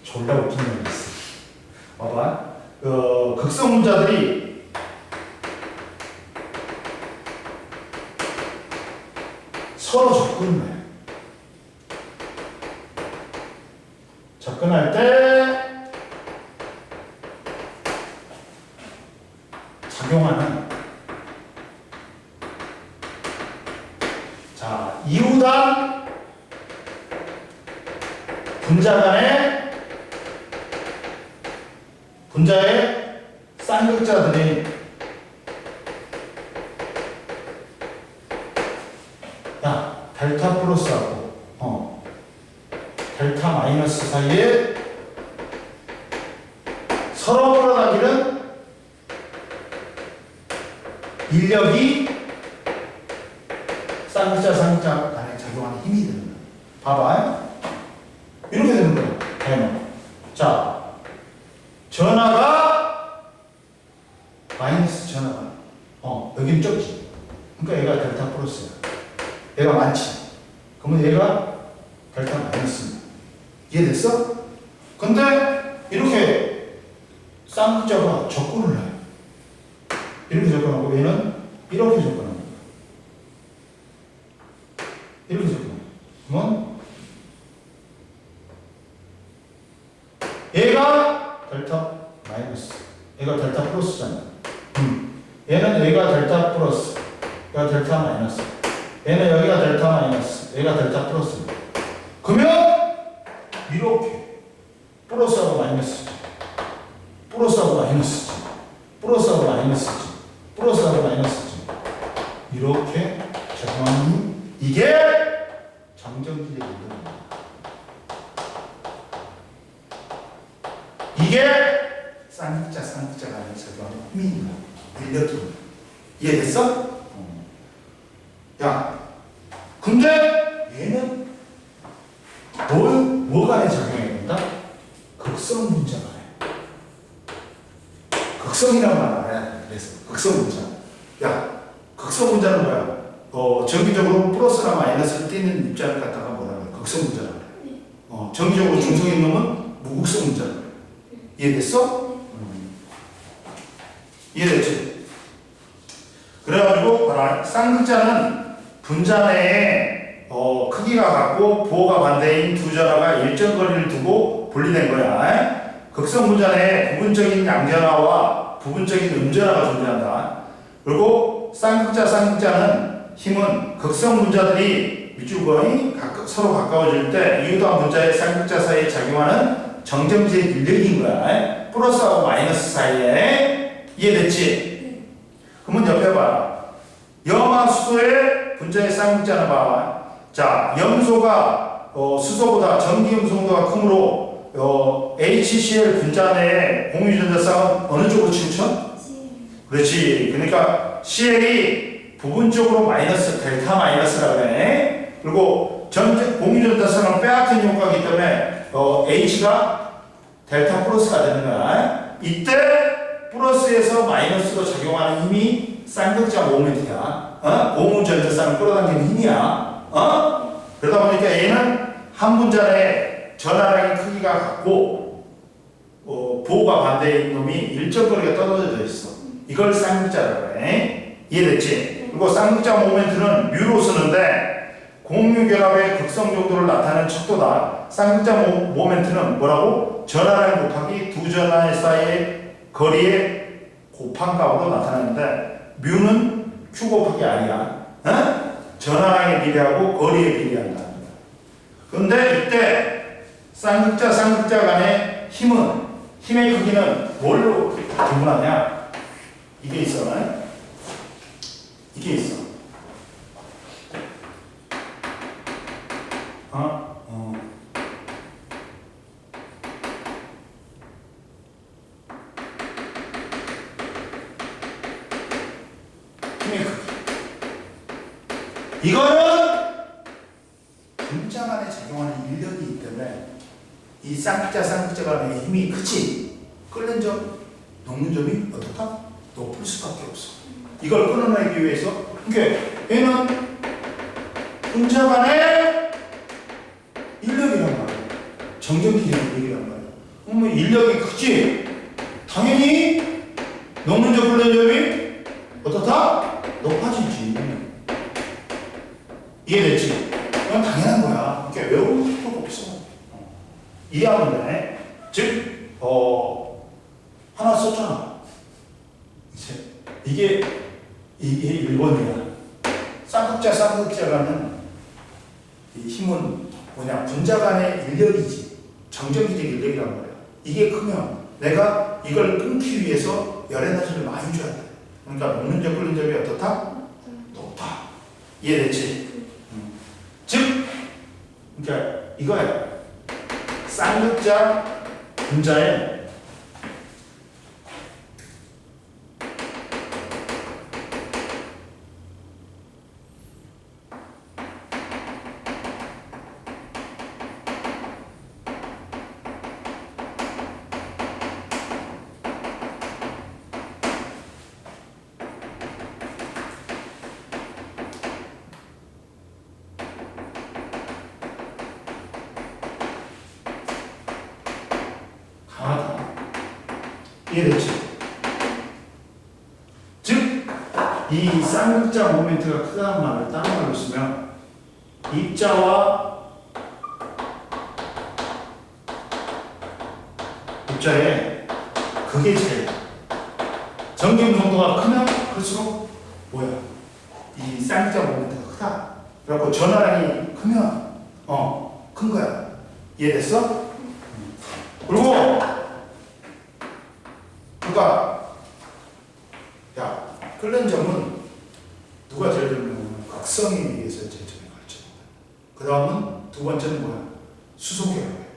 졸라 웃긴 일이 있어. 봐봐. 극성문자들이 서로 접근을 해. 접근할 때 작용하는 이후당 분자의 쌍극자들이 델타 플러스하고 델타 마이너스 사이에 서로 끌어당기는 인력이 쌍극자 간에 작용하는 힘이 되는 거야. 봐봐. 이렇게 되는 거야. 자, 전하가 마이너스 전하가 여기는 적지. 그러니까 얘가 델타 플러스야. 얘가 많지. 그러면 얘가 델타 마이너스입니다. 이해됐어? 근데 이렇게 쌍극자가 접근을 해. 이렇게 접근하고 얘는 이렇게 접근합니다. 이렇게 접근해. 그러면 얘가 델타 마이너스, 얘가 델타 플러스잖아. 얘는 얘가 델타 플러스, 얘가 델타 마이너스. 얘는 여기가 델타 마이너스, 얘가 델타 플러스. 그러면 이렇게 플러스하고 마이너스지, 플러스하고 마이너스지, 플러스하고 마이너스지, 플러스하고 마이너스지. 이렇게 작용하는 이게 정정기의 이론입니다. 이게 쌍극자가 아닌 작용하는 힘입니다. 인력입니다. 이해됐어? 근데 얘는 뭐 간에 작용해야 된다? 극성 분자 간에. 극성이라는 말 알아야 돼. 그래서 극성 분자. 극성 분자는 뭐야? 정기적으로 플러스나 마이너스를 띄는 입자를 갖다가 뭐라 그래? 극성 분자라고 그래. 정기적으로 중성인 놈은 무극성 분자라고 그래. 이해됐어? 이해됐지? 그래가지고 쌍극자는 분자 내에 크기가 같고 부호가 반대인 두 전하가 일정 거리를 두고 분리된 거야. 극성 분자 내에 부분적인 양전하와 부분적인 음전하가 존재한다. 그리고 쌍극자는 힘은 극성 분자들이 밑줄 거의 서로 가까워질 때 이유도한 분자의 쌍극자 사이에 작용하는 정정지의 인력인 거야. 플러스하고 마이너스 사이에. 이해됐지? 그러면 옆에 봐. 염화 수소의 분자의 쌍극자는 봐. 자, 염소가 수소보다 전기음 성도가 크므로 HCl 분자 내의 공유전자쌍은 어느 쪽으로 치우쳐? 그렇지. 그러니까 CL이 부분적으로 마이너스, 델타 마이너스라 그래. 그리고 공유전자쌍은 빼앗긴 효과이기 때문에 H가 델타 플러스가 되는 거야. 이때 플러스에서 마이너스로 작용하는 힘이 쌍극자 모멘트야. 공유전자쌍을 끌어당기는 힘이야. 그러다 보니까 얘는 한 분자 내에 전하량의 크기가 같고 부호가 반대인 놈이 일정 거리가 떨어져 있어. 이걸 쌍극자라고 해. 이해됐지? 그리고 쌍극자 모멘트는 뮤로 쓰는데 공유결합의 극성 정도를 나타내는 척도다. 쌍극자 모멘트는 뭐라고? 전하량 곱하기 두 전하의 사이의 거리의 곱한 값으로 나타나는데 뮤는 Q 곱하기 R이야. 전하량에 비례하고 거리에 비례한다. 그런데 이때 쌍극자 간의 힘의 크기는 뭘로 구분하냐? 이게 있어. 이게 있어. 힘의 크기. 이거는 분자 간에 작용하는 인력이 있기 때문에 이 쌍극자 간의 힘이 크지. 끓는 점, 녹는 점이 어떻다? 높을 수밖에 없어. 이걸 끊어내기 위해서, 그러니까 얘는 분자 간의 인력이란 말이야. 정전기의 인력이란 말이야. 그러면 인력이 크지. 당연히 녹는 점, 끓는 점이 어떻다? 높아지지. 이해됐지? 그건 당연한 거야. 그러니까 외울 필요가 없어. 이해하면 돼. 즉, 하나 썼잖아. 이게 1번이야. 쌍극자라는 이 힘은 뭐냐? 분자 간의 인력이지. 정전기적 인력이란 말이야. 이게 크면 내가 이걸 끊기 위해서 열 에너지를 많이 줘야 돼. 그러니까 녹는 점, 끓는 점이 어떻다? 높다. 이해됐지? 즉, 그러니까 이거야. 쌍극자 분자의 강하다. 이해됐지? 즉, 이 쌍극자 모멘트가 크다는 말을 다른 말로 쓰면 입자의 그게 제일 전기음 정도가 크면 클수록 뭐야? 이 쌍극자 모멘트가 크다. 그래갖고 전하량이 크면 큰 거야. 이해됐어? 그리고 그러니까 야, 끓는 점은 누가 제일 중요하냐면 극성에 의해서 제일 가르쳐준다. 그 다음은 두 번째는 뭐야? 수소결합.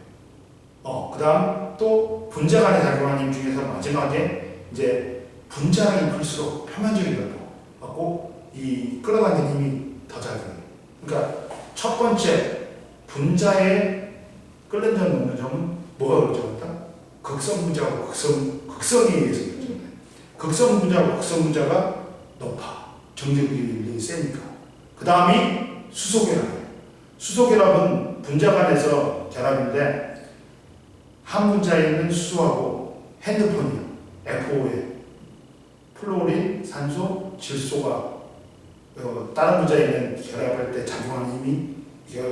그 다음 또 분자 간에 작용하는 힘 중에서 마지막에 이제 분자량이 클수록 표면적인 결과 갖고 이 끌어당기는 힘이 더 작용해. 그러니까 첫 번째 분자의 끓는 점, 녹는 점은 뭐가 결정한다? 극성 분자하고 극성에 의해서 결정돼. 극성 분자하고 극성 분자가 높아. 정전기력이 세니까. 그 다음이 수소결합. 수소결합은 분자 간에서 결합인데 한 분자에 있는 수소하고 핸드폰이요. F5에 플로린, 산소, 질소가 다른 분자에 있는 결합할 때 작용하는 힘이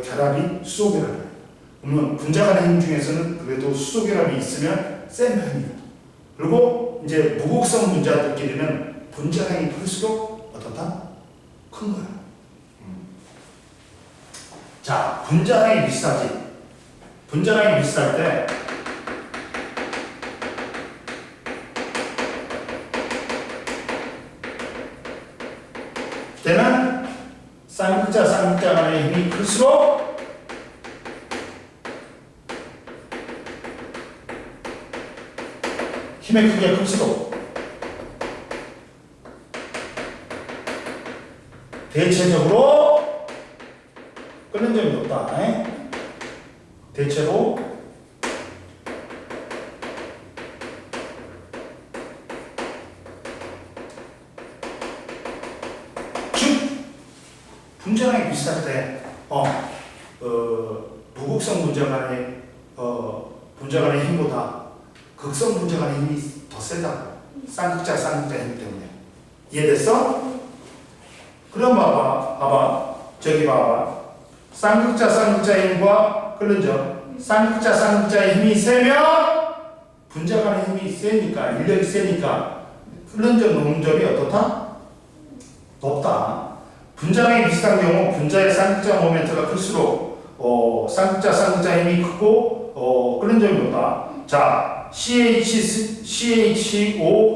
결합이 수소결합이에요. 그러면 분자 간의 힘 중에서는 그래도 수소결합이 있으면 센 편이에요. 그리고 이제 무극성 분자들끼리는 분자량이 클수록 어떻다? 큰 거야. 자, 분자량이 비슷하지. 분자량이 비슷할 때 때는 쌍극자 간의 힘이 클수록 힘의 크기가 클수록 대체적으로 끓는 점이 높다. 대체로 즉 분자량이 비슷할 때 무극성 분자 간의 힘보다 극성 분자 간의 힘이 더 세다. 쌍극자 힘 때문에. 이해됐어? 그럼 봐봐. 저기 봐봐. 쌍극자의 힘과 끓는 점. 쌍극자의 힘이 세면 분자 간의 힘이 세니까, 인력이 세니까 끓는 점, 녹는 점이 어떻다? 높다. 분자량이 비슷한 경우 분자의 쌍극자 모멘트가 클수록 쌍극자 힘이 크고 끓는 점이 높다. 자, CHO,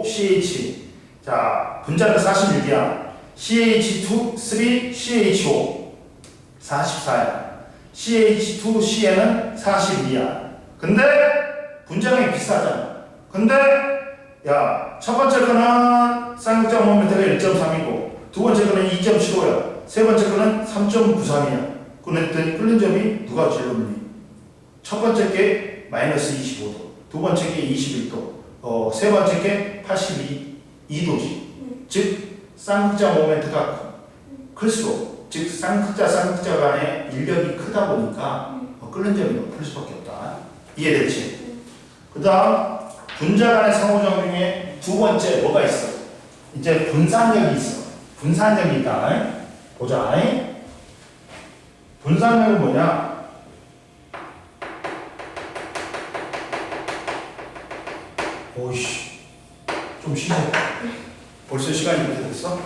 CH. 자, 분자는 46이야. CH2, 3, CHO 44야. CH2, CN은 42야. 근데 분자량이 비슷하잖아. 근데 야, 첫 번째 거는 쌍극자 모멘트가 1.3이고 두 번째 거는 2.75야. 세 번째 거는 3.93이야. 그랬더니 끓는 점이 누가 제일 높니? 첫 번째 게 마이너스 25도, 두 번째 게 21도, 세 번째 게 82도지. 즉 쌍극자 모멘트가 클수록, 즉 쌍극자 간의 인력이 크다 보니까 끓는 점이 높을 수밖에 없다. 이해됐지? 그 다음 분자 간의 상호작용에 두 번째 뭐가 있어? 이제 분산력이 있어. 분산력이 있다. 보자. 분산력은 뭐냐? 오이씨, 좀 쉬자. 벌써 시간이 이렇게 됐어?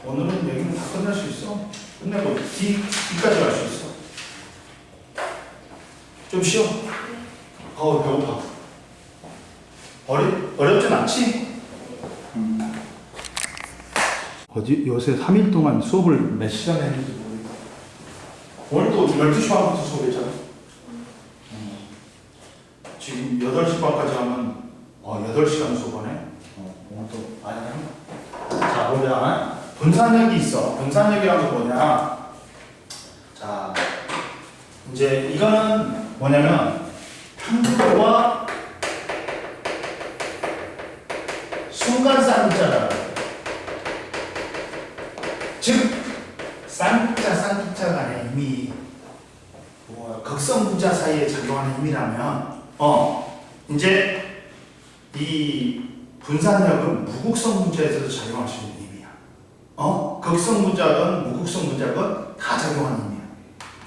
오늘은 여기는 다 끝낼 수 있어. 끝내고 뒤까지 갈 수 있어. 좀 쉬어. 배고파. 어렵진 않지? 요새 3일 동안 수업을 몇 시간 했는지 모르겠다. 오늘도 12시 반부터 수업했잖아. 지금 8시 반까지 하면 8시간 수업하네. 오늘도 많이 하네. 자, 보자. 분산력이 있어. 분산력이란 건 뭐냐? 자, 이제 이거는 뭐냐면 편극과 순간 쌍극자다. 즉 쌍극자 간의 힘이 극성 분자 사이에 작용하는 힘이라면 이제 이 분산력은 무극성 분자에서도 작용할 수 있는 힘이야. 극성 분자건 무극성 분자건 다 작용하는 힘이야.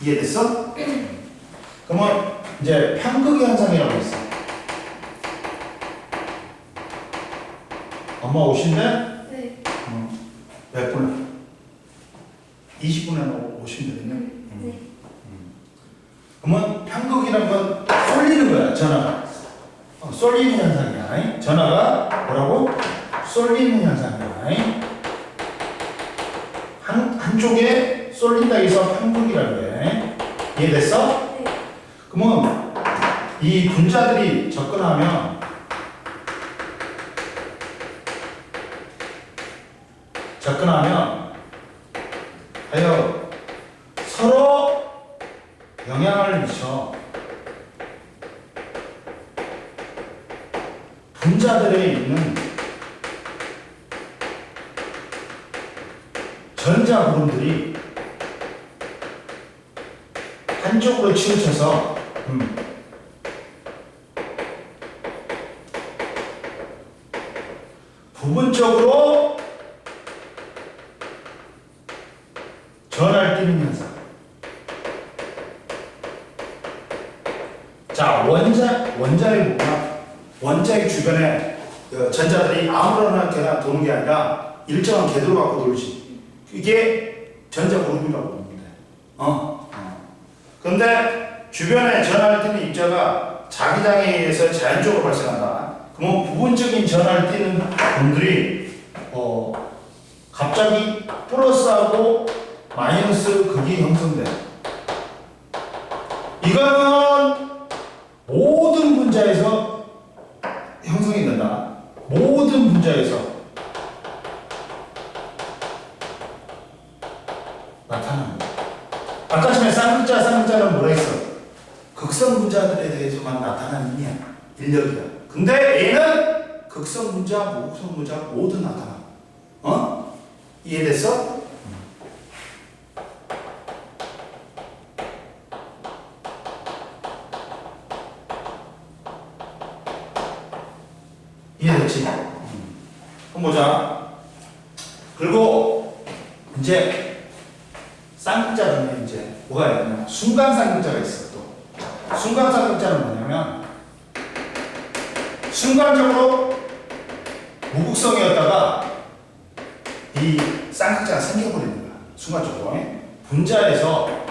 이해됐어? 그러면 이제 편극 현상이라고 있어. 엄마 오신대? 네. 몇 분에? 20분에 오시면 되겠네. 네. 그러면 편극이라는 건 쏠리는 거야, 전화가. 쏠리는 현상이야. 전화가 뭐라고? 쏠리는 현상이야. 한쪽에 쏠린다 해서 편극이라고 해. 이해됐어? 네. 그러면 이 분자들이 접근하면 하여 서로 영향을 미쳐. 분자들에 있는 전자 구름들이 한쪽으로 치우쳐서 부분적으로 전하를 띠는 현상. 자, 원자의 뭐냐? 원자의 주변에 전자들이 아무렇게나 그냥 도는 게 아니라 일정한 궤도를 갖고 돌지. 이게 전자 그룹이라고 보는데. 그런데 주변에 전하를 띠는 입자가 자기장에 의해서 자연적으로 발생한다. 그러면 부분적인 전하를 띠는 분들이 갑자기 플러스하고 마이너스 극이 형성돼. 이거는 모든 분자에서 형성이 된다. 모든 분자에서 나타납니다. 아까 전에 쌍극자는 뭐라 했어? 극성 분자들에 대해서만 나타나는 인력이야. 근데 얘는 극성 분자, 무극성 분자 모두 나타나. 이해됐어? 이해됐지? 한번 보자. 그리고 이제 쌍극자 중에 이제 뭐가 있냐면 순간 쌍극자가 있어. 또 순간 쌍극자는 뭐냐면 순간적으로 무극성이었다가 이 쌍극자가 생겨버리는 거야. 순간적으로 분자에서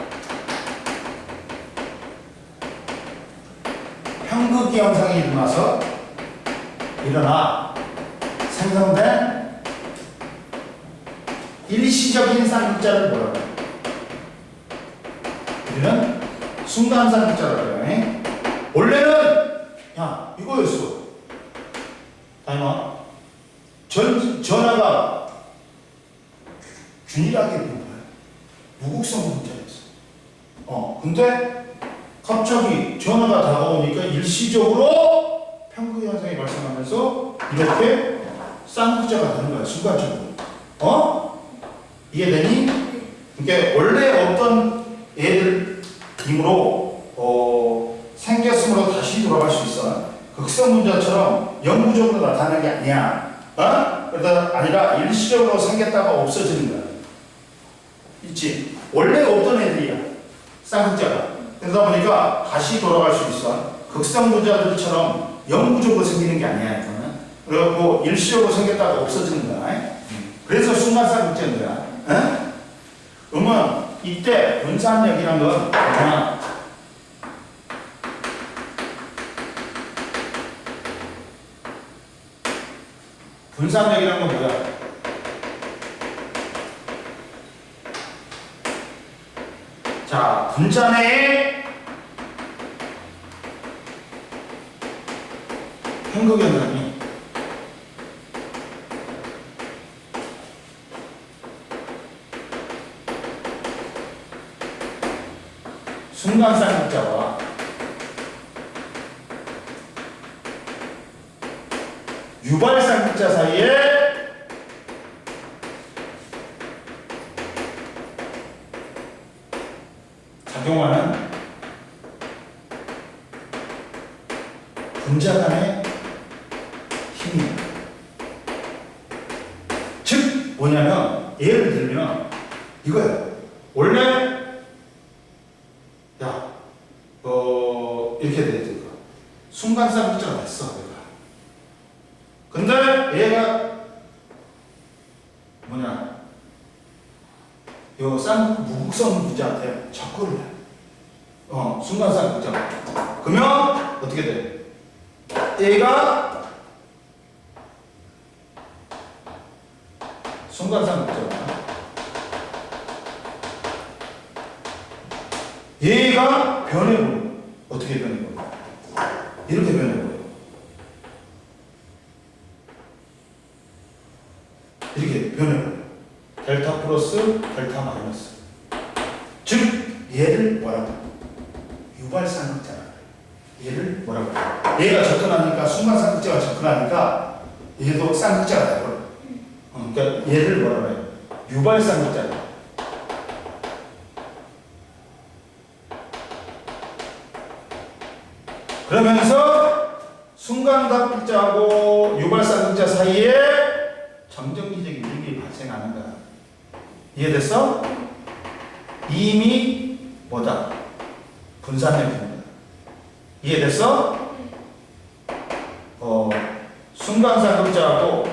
편극이 현상이 일어나 생성된 일시적인 쌍극자를 뭐라고 해? 우리는 순간 쌍극자라고 해. 원래는 야 이거였어. 다이마 전하가 균일하게 본 거야. 무극성 분자였어. 근데 갑자기 전하가 다가오니까 일시적으로 편극 현상이 발생하면서 이렇게 쌍극자가 되는 거야. 순간적으로. 이해되니? 그러니까 원래 어떤 애들 힘으로 생겼으므로 다시 돌아갈 수 있어. 극성 분자처럼 영구적으로 나타나는 게 아니야. 그러다 아니라 일시적으로 생겼다가 없어지는 거야. 있지? 원래 없던 애들이야. 쌍극자가. 그러다 보니까 다시 돌아갈 수 있어. 극성 분자들처럼 영구적으로 생기는 게 아니야. 이거는. 그래갖고 일시적으로 생겼다가 없어지는 거야. 그래서 순간 쌍극자인 거야. 그러면 이때 분산력이란 건 뭐냐? 분산력이란 건 뭐야? 자, 분자 내에 편극 현상이 순간 쌍극자와 유발 쌍극자 사이에 작용하는 분자 간의 힘이야. 즉 뭐냐면 예를 들면 이거야. 원래 야, 이렇게 돼 있는 거. 순간 쌍극자가 됐어, 얘가. 근데 얘가 뭐냐? 요 무극성 분자한테 접근을 해. 순간 쌍극자. 그러면 어떻게 돼? 얘가 순간 쌍극자야. 얘가 변해버려. 어떻게 변해버려? 이렇게 변해버려. 이렇게 변해버려. 델타 플러스 델타 마이너스. 즉 얘를 뭐라고? 유발 쌍극자라. 얘를 뭐라고? 얘가 접근하니까 순간 쌍극자가 접근하니까 얘도 쌍극자가 되버려. 그러니까 얘를 뭐라고 해? 유발 쌍극자라. 그러면서 순간 쌍극자하고 유발 쌍극자 사이에 정정기적인 일이 발생하는 거야. 이해됐어? 이미 뭐다? 분산력입니다. 이해됐어? 순간 쌍극자하고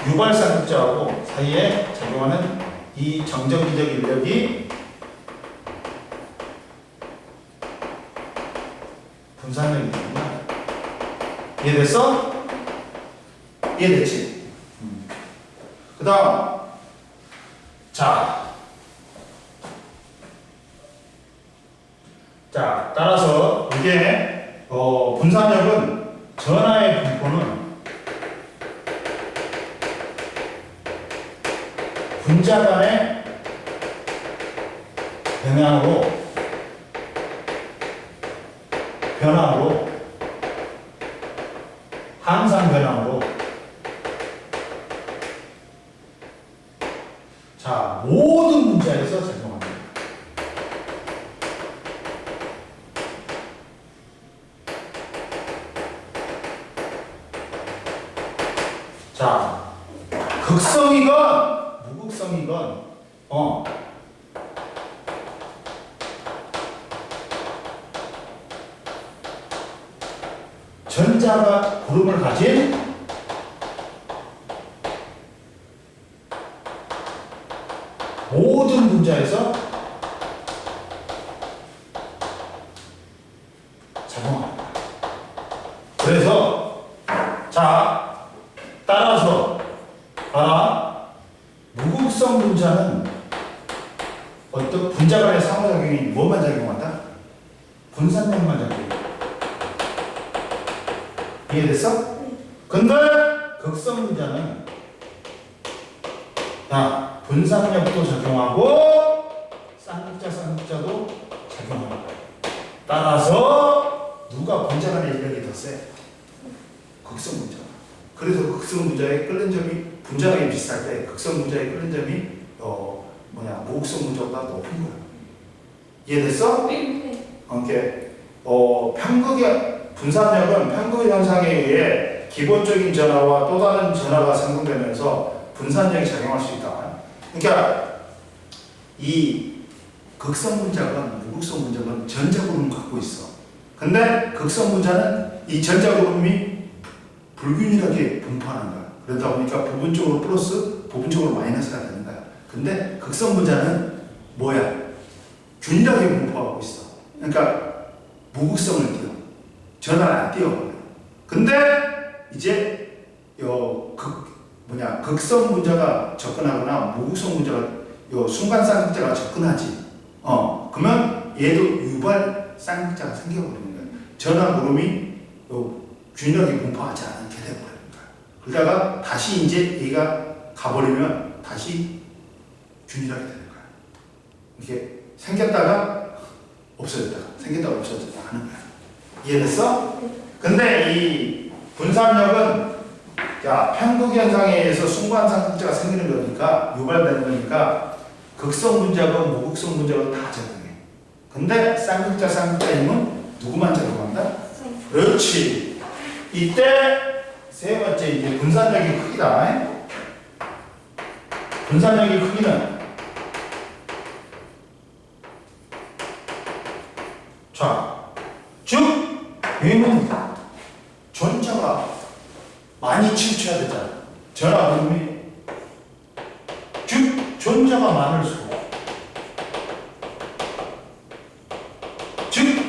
유발 쌍극자하고 사이에 작용하는 이 정정기적 인력이 분산력입니다. 이해됐어? 이해됐지? 그 다음 자, 따라서 이게 분산력은 전하의 분포는 분자 간의 변함으로 항상 변함으로 자, 모든 분자에서 작용합니다. 자, 극성이건 무극성이건 전자가 구름을 가진 모든 분자에서 작용합니다. 그래서 자, 따라서 봐라. 무극성 분자는 어떤 분자 간의 상호작용이 뭐만 작용한다? 분산력만 작용한다. 이해됐어? 근데 극성 분자는 분산력도 적용하고 쌍극자도 작용합니다. 따라서 누가 분자 간의 인력이 더 세? 극성 분자. 그래서 극성 분자에 끓는 점이 분자량이 비슷할 때 극성 분자에 끓는 점이 무극성 분자보다 높은 거야. 이해됐어? 오케이. 편극의 분산력은 편극 현상에 의해 기본적인 전하와 또 다른 전하가 생성되면서 분산력이 작용할 수 있다. 그러니까 이 극성 분자건 무극성 분자건 전자구름을 갖고 있어. 근데 극성 분자는 이 전자구름이 불균일하게 분포하는 거야. 그러다 보니까 부분적으로 플러스, 부분적으로 마이너스가 되는 거야. 근데 극성 분자는 뭐야? 균일하게 분포하고 있어. 그러니까 무극성을 띄워. 전화를 안 띄워버려. 근데 이제 극성 분자가 접근하거나 무극성 분자가 순간 쌍극자가 접근하지. 그러면 얘도 유발 쌍극자가 생겨버리는 거야. 전화 구름이 균일하게 분포하지 않게 돼버리는 거야. 그러다가 다시 이제 얘가 가버리면 다시 균일하게 되는 거야. 이렇게 생겼다가 없어졌다가 생겼다가 없어졌다가 하는 거야. 이해됐어? 근데 이 분산력은 편극 현상에 의해서 순간 쌍극자가 생기는 거니까 유발되는 거니까 극성 분자건 무극성 무극성분자건 다 적용해. 근데 쌍극자 힘은 누구만 적용한다? 그렇지. 이때 세 번째 이제 분산력의 크기다. 분산력의 크기는 즉 얘는 전자가 많이 치우쳐야 되잖아. 전하 구름이 즉 전자가 많을수록 즉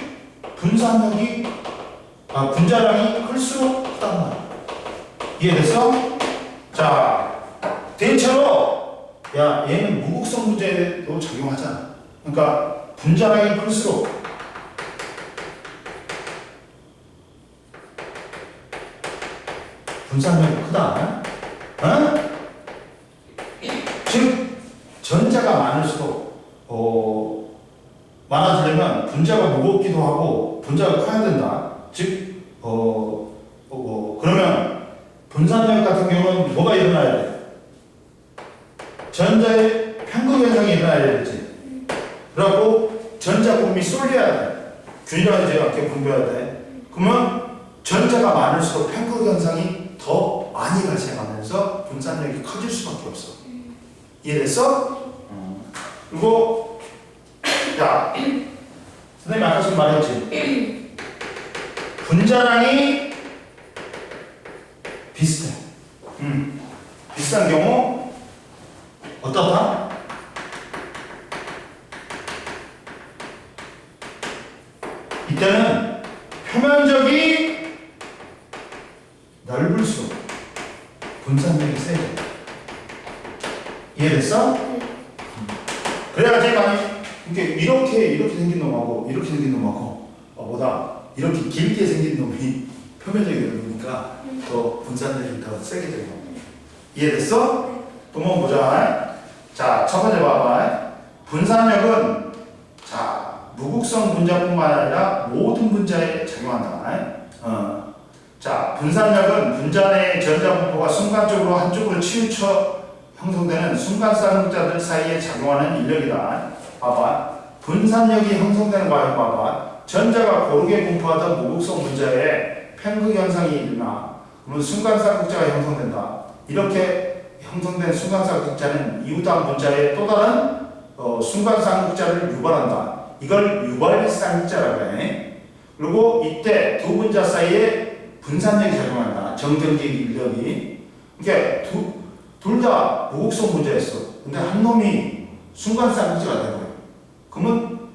분자량이 클수록 크단 말이야. 이해됐어? 자, 대체로 얘는 무극성 분자에도 작용하잖아. 그러니까 분자량이 클수록 분산력이 크다. 즉 전자가 많을수록 많아지려면 분자가 무겁기도 하고 분자가 커야 된다. 즉 그러면 분산력 같은 경우는 뭐가 일어나야 돼? 전자의 편극 현상이 일어나야 되지. 그래갖고 전자 구름이 쏠려야 돼. 균일하게 제각게 분포해야 돼. 그러면 전자가 많을수록 편극 현상이 더 많이 발생하면서 분산력이 커질 수밖에 없어. 이해됐어? 그리고 선생님이 아까 지금 말했지. 분자량이 비슷해. 비슷한 경우 어떻다? 이때는 표면적이 넓을수록 분산력이 세져. 이해됐어? 그래야지 많이 이렇게 생긴 놈하고 이렇게 생긴 놈하고 뭐다 이렇게 길게 생긴 놈이 표면적이 넓으니까 더 분산력이 더 세게 되는 겁니다. 이해됐어? 또 한번 보자. 자, 첫 번째 봐봐. 분산력은 자 무극성 분자뿐만 아니라 모든 분자에 작용한다. 자, 분산력은 분자 내 전자 분포가 순간적으로 한쪽으로 치우쳐 형성되는 순간쌍극자들 사이에 작용하는 인력이다. 봐봐. 분산력이 형성되는 과정 봐봐. 전자가 고르게 분포하던 무극성 분자에 편극 현상이 일어나. 그러면 순간쌍극자가 형성된다. 이렇게 형성된 순간쌍극자는 이웃다음 분자에 또 다른 순간쌍극자를 유발한다. 이걸 유발쌍극자라고 해. 그리고 이때 두 분자 사이에 분산력이 작용한다. 정전기 인력이. 그러니까 둘 다 무극성 분자였어. 근데 한 놈이 순간쌍극자가 된 거예요. 그러면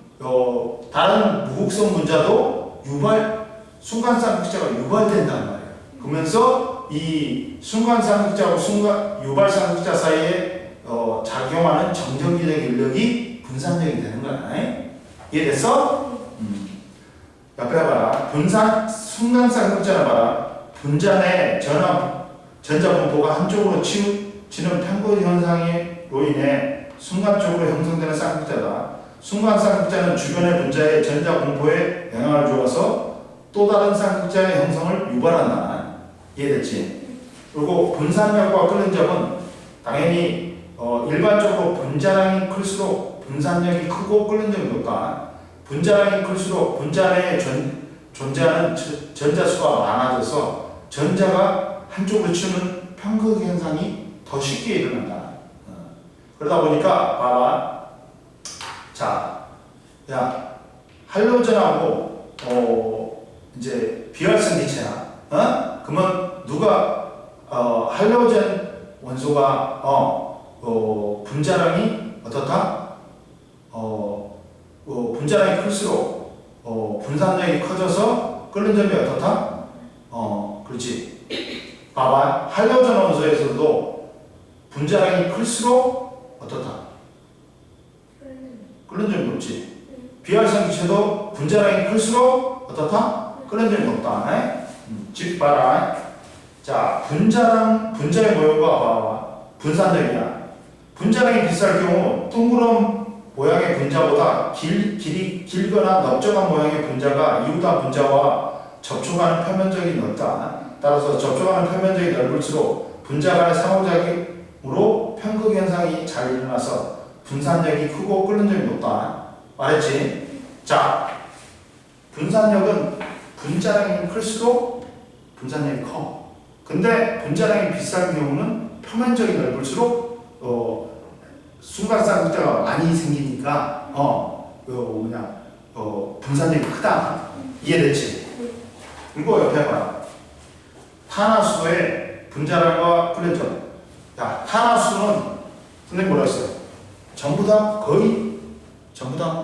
다른 무극성 분자도 순간쌍극자가 유발된단 말이에요. 그러면서 이 순간쌍극자하고 유발쌍극자 사이에 작용하는 정전기적 인력이 분산력이 되는 거야. 이해됐어? 옆에 봐라. 순간쌍극자를 봐라. 분자 내 전자 분포가 한쪽으로 치우치는 편극 현상으로 인해 순간적으로 형성되는 쌍극자다. 순간 쌍극자는 주변의 분자의 전자 분포에 영향을 주어서 또 다른 쌍극자의 형성을 유발한다. 이해됐지? 그리고 분산력과 끓는 점은 당연히 일반적으로 분자량이 클수록 분산력이 크고 끓는 점이 높다. 분자량이 클수록 분자 내에 존재하는 전자 수가 많아져서 전자가 한쪽으로 치우는 편극 현상이 더 쉽게 일어난다. 그러다 보니까 봐봐. 자, 야, 할로전하고 이제 비활성 기체야. 그러면 누가 할로전 원소가 분자량이 어떻다? 분자량이 클수록 분산력이 커져서 끓는 점이 어떻다? 그렇지. 봐봐. 할로전 원소에서도 분자량이 클수록 어떻다? 끓는 점이 높지. 비활성 기체도 분자량이 클수록 어떻다? 끓는 점이 높다. 즉 봐라. 자, 분자의 모형과 봐봐. 분산력이야. 분자량이 비쌀 경우 둥그런 모양의 분자보다 길이 길거나 넓적한 모양의 분자가 이웃한 분자와 접촉하는 표면적이 넓다. 따라서 접촉하는 표면적이 넓을수록 분자 간의 상호작용으로 편극 현상이 잘 일어나서 분산력이 크고 끓는 점이 높다. 말했지? 자, 분산력은 분자량이 클수록 분산력이 커. 근데 분자량이 비싼 경우는 표면적이 넓을수록 순간쌍극자가 많이 생기니까 분산력이 크다. 이해됐지? 그리고 옆에 봐라. 탄화수소의 분자량과 끓는 점. 야, 탄화수소는 선생님 뭐라 했어요? 전부 다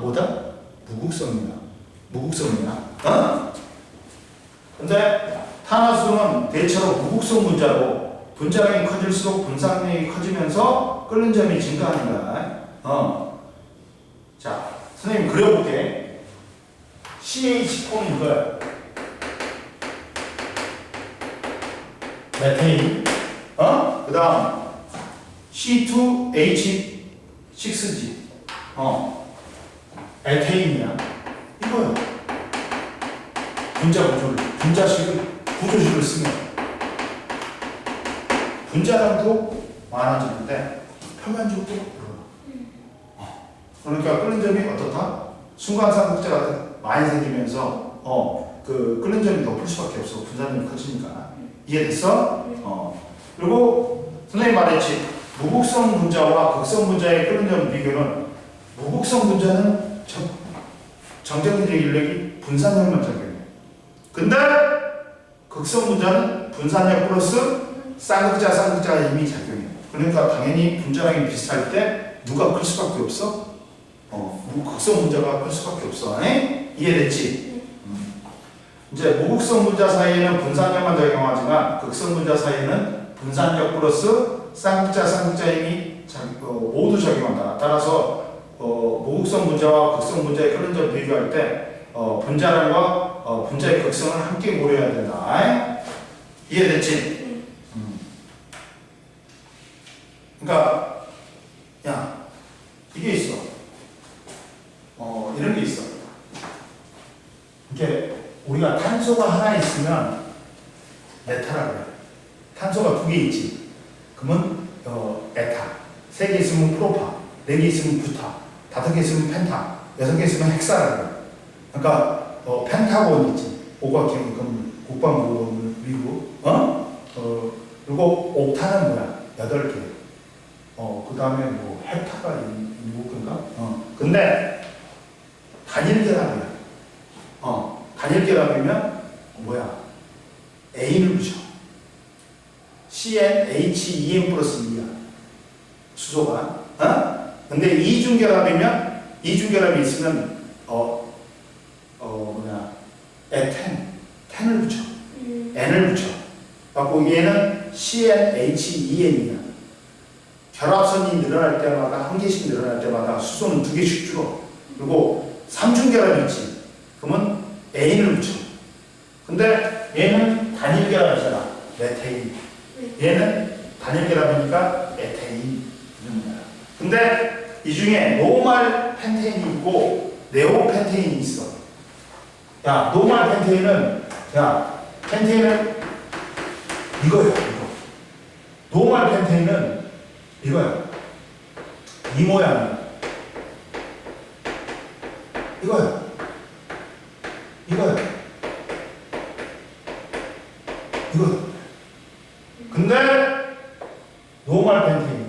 뭐다? 무극성이야. 근데 탄화수소는 대체로 무극성 분자로 분자량이 커질수록 분산력이 커지면서 끓는 점이 증가하는 거야. 자, 선생님 그려볼게. CH4는 이거야. 메테인. 그 다음 C2H6G. 에테인이야. 이거야. 구조식을 쓰면 분자량도 많아지는데 표면적도 늘어나. 그러니까 끓는 점이 어떻다? 순간쌍극자가 많이 생기면서 그 끓는 점이 높을 수밖에 없어. 분산력이 커지니까. 이해됐어? 그리고 선생님 말했지. 무극성 분자와 극성 분자의 끓는 점 비교는 무극성 분자는 정전기적 인력이 분산력만 작용해. 근데 극성 분자는 분산력 플러스 쌍극자가 이미 작용해. 그러니까 당연히 분자량이 비슷할 때 누가 클 수밖에 없어? 극성 분자가 클 수밖에 없어. 이해됐지? 이제 무극성 분자 사이에는 분산력만 작용하지만 극성 분자 사이에는 분산력 플러스 쌍극자 힘이 모두 작용한다. 따라서 무극성 분자와 극성 분자의 끓는 점 비교할 때 분자량과 분자의 극성을 함께 고려해야 된다. 이해됐지? 그러니까 야 이게 있어. 이런 게 있어. 이렇게 우리가 탄소가 하나 있으면 메타라고 해. 탄소가 두 개 있지. 그러면 에타. 세 개 있으면 프로파. 네 개 있으면 부타. 다섯 개 있으면 펜타. 여섯 개 있으면 헥사라고 해. 그러니까 펜타곤 있지. 오각형 그럼 국방부 미국. 그리고 옥타는 뭐야? 8개. 그 다음에 뭐 헥타가 7개인가? 근데 단일결합이야. 단일결합이면 뭐야? A를 붙여. CnHEn 플러스 2야. 수소가. 근데 이중결합이면, 이중결합이 있으면, 텐을 붙여. N을 붙여. 갖고 얘는 CnHEn이야. 결합선이 늘어날 때마다, 한 개씩 늘어날 때마다 수소는 2개씩 줄어. 그리고 삼중결합이 있지. 그러면 N을 붙여. 근데 얘는 단일결합이잖아. 메테인. 얘는 단일결합이니까 메테인. 근데 이 중에 노말 펜테인이 있고 네오 펜테인이 있어. 야, 노말 펜테인은 펜테인은 이거야, 이거. 노말 펜테인은 이거야. 이 모양이야. 이거야. 이거야. 이거. 근데 노말 펜테인이야.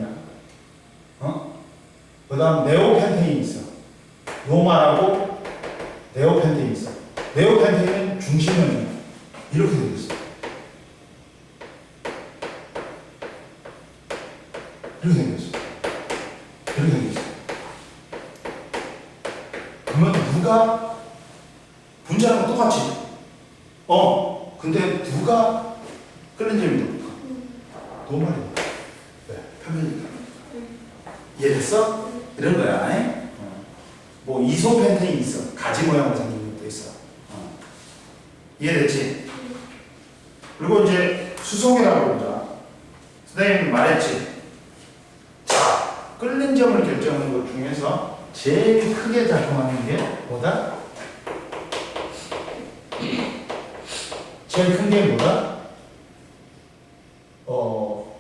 그 다음 네오 펜테인이 있어. 노말하고 네오 펜테인이 있어. 네오 펜테인은 중심은 이렇게 생겼어. 이렇게 생겼어. 이렇게 생겼어. 그러면 누가 분자랑 똑같지? 근데 누가 끓는 점이 높을까? 노말이야. 왜? 표면이니까. 이해됐어? 이런 거야. 뭐 이소펜테인이 있어. 가지 모양으로 생긴 것도 있어. 이해됐지? 그리고 이제 수송이라고 그러자. 선생님 말했지. 자, 끓는 점을 결정하는 것 중에서 제일 크게 작용하는 게 뭐다? 제일 큰 게 뭐다?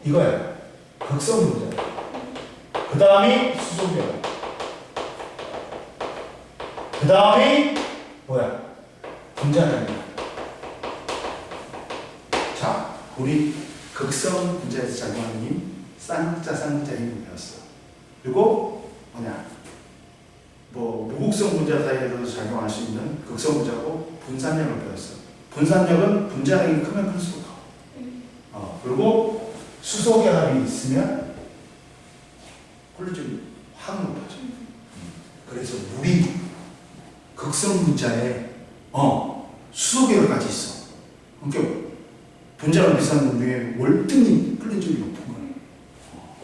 이거야. 극성 분자. 그 다음이 수소결합. 그 다음이 뭐야? 분자량이야. 자, 우리 극성 분자에서 작용하는 힘, 쌍극자 힘을 배웠어. 그리고 무극성 분자 사이에서도 작용할 수 있는 극성 분자고 분산력을 배웠어. 분산력은 분자량이 크면 클수록 커. 그리고 수소결합이 있으면 꿀줄이 확 높아져. 그래서 물이 극성 분자에 수소결합까지 있어. 그러니까 분자가 비싼 물 중에 월등히 끓는 점이 높은 거예요.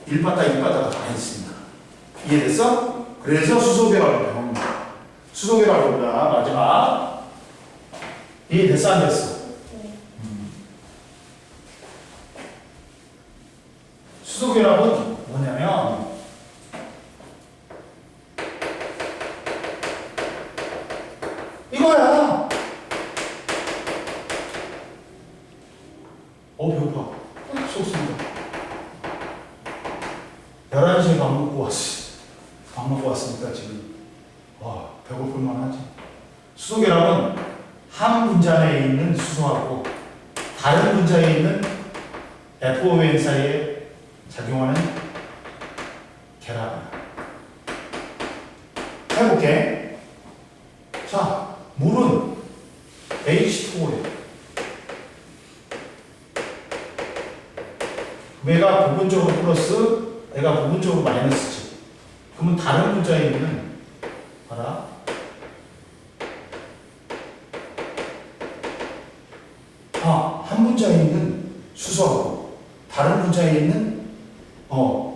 1바다 다 있으니까. 이해됐어? 그래서 수소결합을 배웁니다. 수소결합을 보자. 마지막. 이해됐어? 안 됐어? 수소결합은 뭐냐면 이거야. 배고파. 속습니다. 11시에 밥 먹고 왔어. 밥 먹고 왔으니까 지금 배고플만 하지. 수소결합은 한 분자 내에 있는 수소하고 다른 분자에 있는 FON 사이에 작용하는 결합이야. 해볼게. 자, 물은 H2O에 얘가 부분적으로 플러스, 얘가 부분적으로 마이너스지. 그러면 다른 분자에 있는 봐라. 한 분자에 있는 수소하고 다른 분자에 있는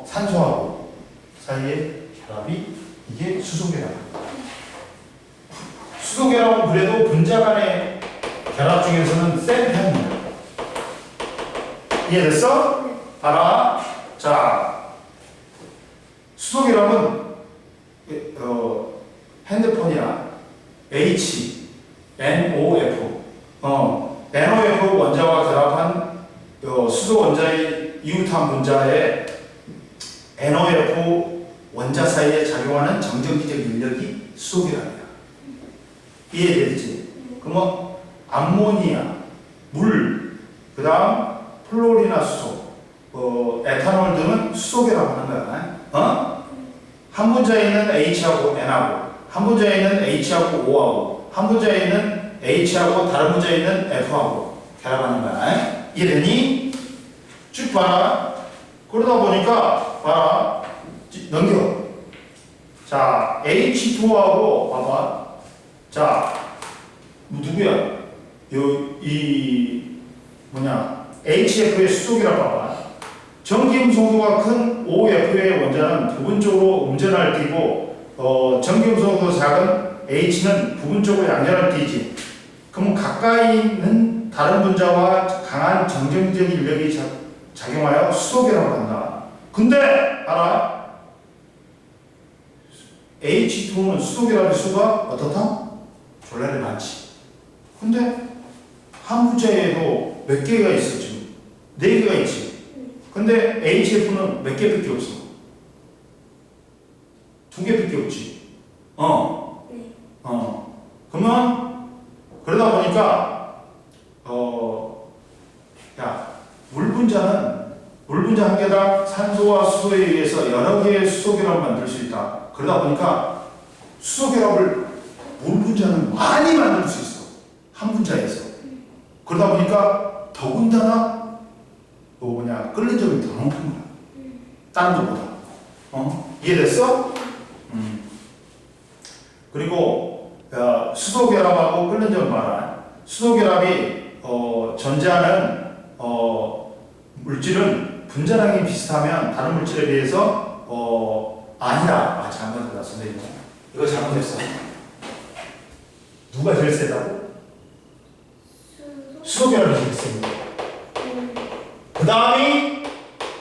산소하고 사이에 결합이 이게 수소결합. 수소결합은 그래도 분자 간의 결합 중에서는 센 편이에요. 이해됐어? 네. 알아? 자, 수소결합은 핸드폰이나 H, NOF, NOF 원자와 결합한 수소 원자의 이웃한 분자의 NOF 원자 사이에 작용하는 정전기적 인력이 수소결합이야. 이해되지? 그러면 암모니아, 물, 그 다음 플로리나 수소, 에탄올 등은 수소결합하는 거야. 한 분자에 있는 H하고 N하고, 한 분자에 있는 H하고 O하고, 한 분자에 있는 H하고 다른 분자에 있는 F하고 결합하는 거야. 이해되니? 쭉 봐라. 그러다 보니까 봐라. 넘겨. 자, H2하고 봐봐. 자, 누구야? HF의 수소결합 봐봐. 전기음성도가 큰 OF의 원자는 부분적으로 음전을 띠고, 전기음성도 작은 H는 부분적으로 양전을 띠지. 그럼 가까이 있는 다른 분자와 강한 정전기적 인력이 작용하여 수소결합을 한다. 근데 알아? H2는 수소결합의 수가 어떻다? 졸라리 많지. 근데 한 분자에도 몇 개가 있어 지금? 4개가 있지. 근데 HF는 몇 개밖에 없어? 2개밖에 없지. 네. 그러면 그러다 보니까 물 분자 한 개당 산소와 수소에 의해서 여러 개의 수소결합을 만들 수 있다. 그러다 보니까 수소결합을 물 분자는 많이 만들 수 있어. 한 분자에서. 그러다 보니까 더군다나 끓는 점이 더 높은 거야. 다른 것보다. 이해됐어? 그리고 수소결합하고 끓는 점 봐라. 수소결합이 전제하는 물질은 분자량이 비슷하면 다른 물질에 비해서 아니다. 잘못했다 선생님. 이거 잘못했어. 누가 제일 세다고? 수소결합이 제일 셉니다. 그 다음이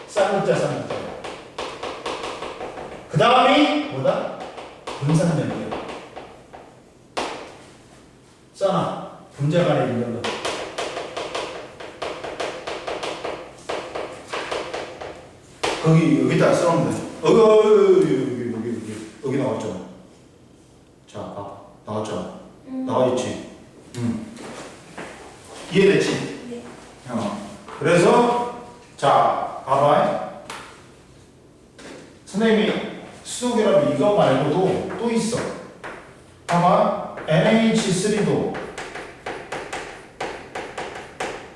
쌍물자. 그 다음이 뭐다? 분산면이에요. 써놔. 분자 간에 있는 거. 여기다 써놓으면 돼. 여기 나왔잖아. 자, 봐. 나왔잖아. 나와있지? 이해됐지? 네. 그래서, 자, 봐봐. 선생님이 수소결합 이거 말고도 또 있어. 봐봐. NH3도.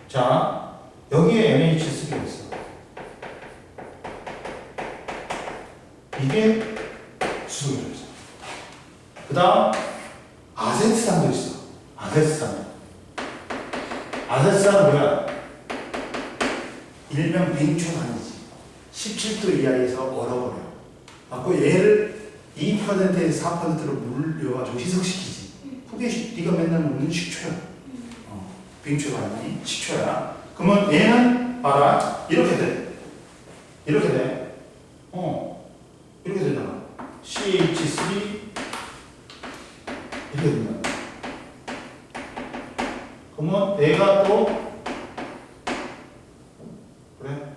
자, 여기에 NH3가 있어. 이게 수소결합이죠. 그 다음 아세트산도 있어. 아세트산은 뭐야? 일명 빙초산이지. 17도 이하에서 얼어버려. 갖고 얘를 2%에서 4%로 물려가지고 희석시키지. 그게 네가 맨날 먹는 식초야. 빙초산이 식초야. 그러면 얘는 봐라. 이렇게 돼. 이렇게 되잖아. CH3 이렇게 된다. 그러면 내가 또 그래.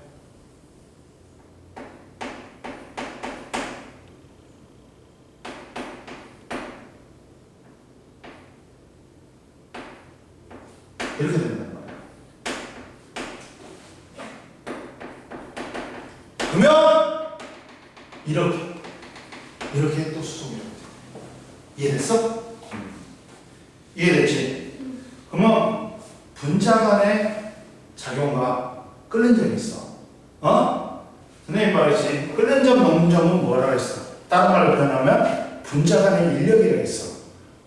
이렇게 된단 말이야. 그러면 이렇게 또 수소결합이 돼. 이해됐어? 이해됐지? 그러면 분자 간의 작용과 끓는 점이 있어. 선생님 말했지? 끓는 점, 녹는 점은 뭐라고 했어? 다른 말로 표현하면 분자 간의 인력이라고 했어.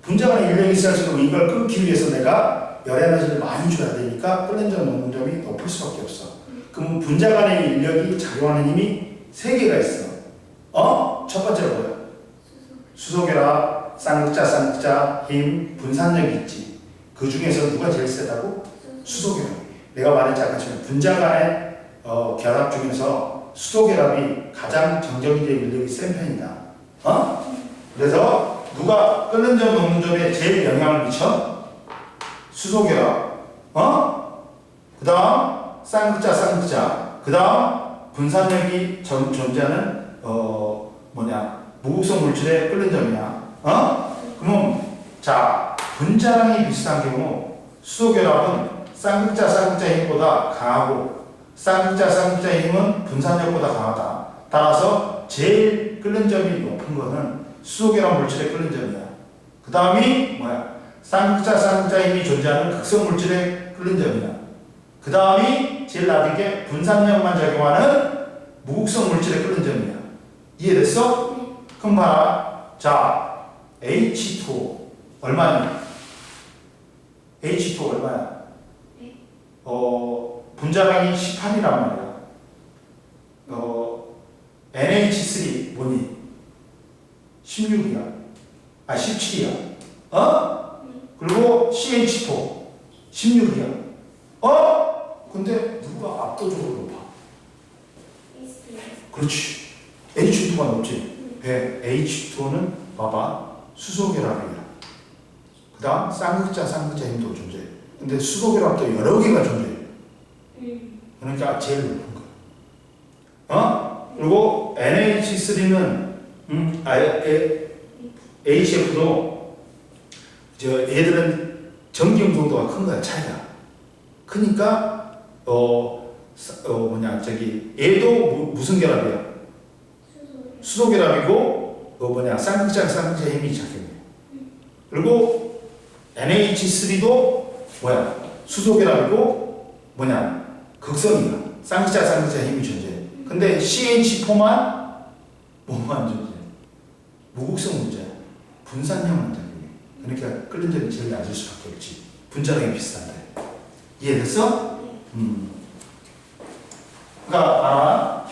분자 간의 인력이 있어야 지금 이걸 끊기 위해서 내가 열 에너지를 많이 줘야 되니까 끓는 점, 녹는 점이 높을 수밖에 없어. 그럼 분자 간의 인력이 작용하는 힘이 3개가 있어. 첫 번째가 뭐야? 수소결합, 쌍극자, 힘, 분산력이 있지. 그 중에서 누가 제일 세다고? 수소결합. 내가 말했지 아까 전에 분자 간의 결합 중에서 수소결합이 가장 정전기의 밀력이 센 편이다. 그래서 누가 끓는 점 녹는 점에 제일 영향을 미쳐? 수소결합. 그 다음 쌍극자. 그 다음 분산력이 존재하는 무극성 물질의 끓는 점이야. 그럼 자 분자량이 비슷한 경우 수소결합은 쌍극자 힘보다 강하고 쌍극자 힘은 분산력보다 강하다. 따라서 제일 끓는 점이 높은 거는 수소결합 물질의 끓는 점이야. 그 다음이 뭐야? 쌍극자 힘이 존재하는 극성 물질의 끓는 점이야. 그 다음이 제일 낮은 게 분산력만 작용하는 무극성 물질의 끓는 점이야. 이해됐어? 그럼 봐라. 자, H2O 얼마냐? H2O 얼마야? 분자량이 18이란 말이야. NH3 뭐니? 16이야. 17이야. 그리고 CH4 16이야. 근데 누가 압도적으로 높아? 그렇지. H2가 높지. H2는 봐봐. 수소결합이야. 그 다음 쌍극자 힘도 존재해. 근데 수소결합도 여러 개가 존재해. 그러니까 제일 높은 거야. 그리고 NH3는 HF도 얘들은 전기용 정도가 큰 거야. 차이가. 크니까 얘도 무슨 결합이야? 수소결합이고 쌍극자 힘이 작용해. 그리고 NH3도 뭐야? 수소결합이고 극성이야. 쌍극자 힘이 존재해. 근데 CH4만 뭐만 존재해? 무극성 문제야. 분산형만 작용해. 그러니까 끓는 점이 제일 낮을 수밖에 없지. 분자량이 비슷한데. 이해됐어? 그러니까 봐라.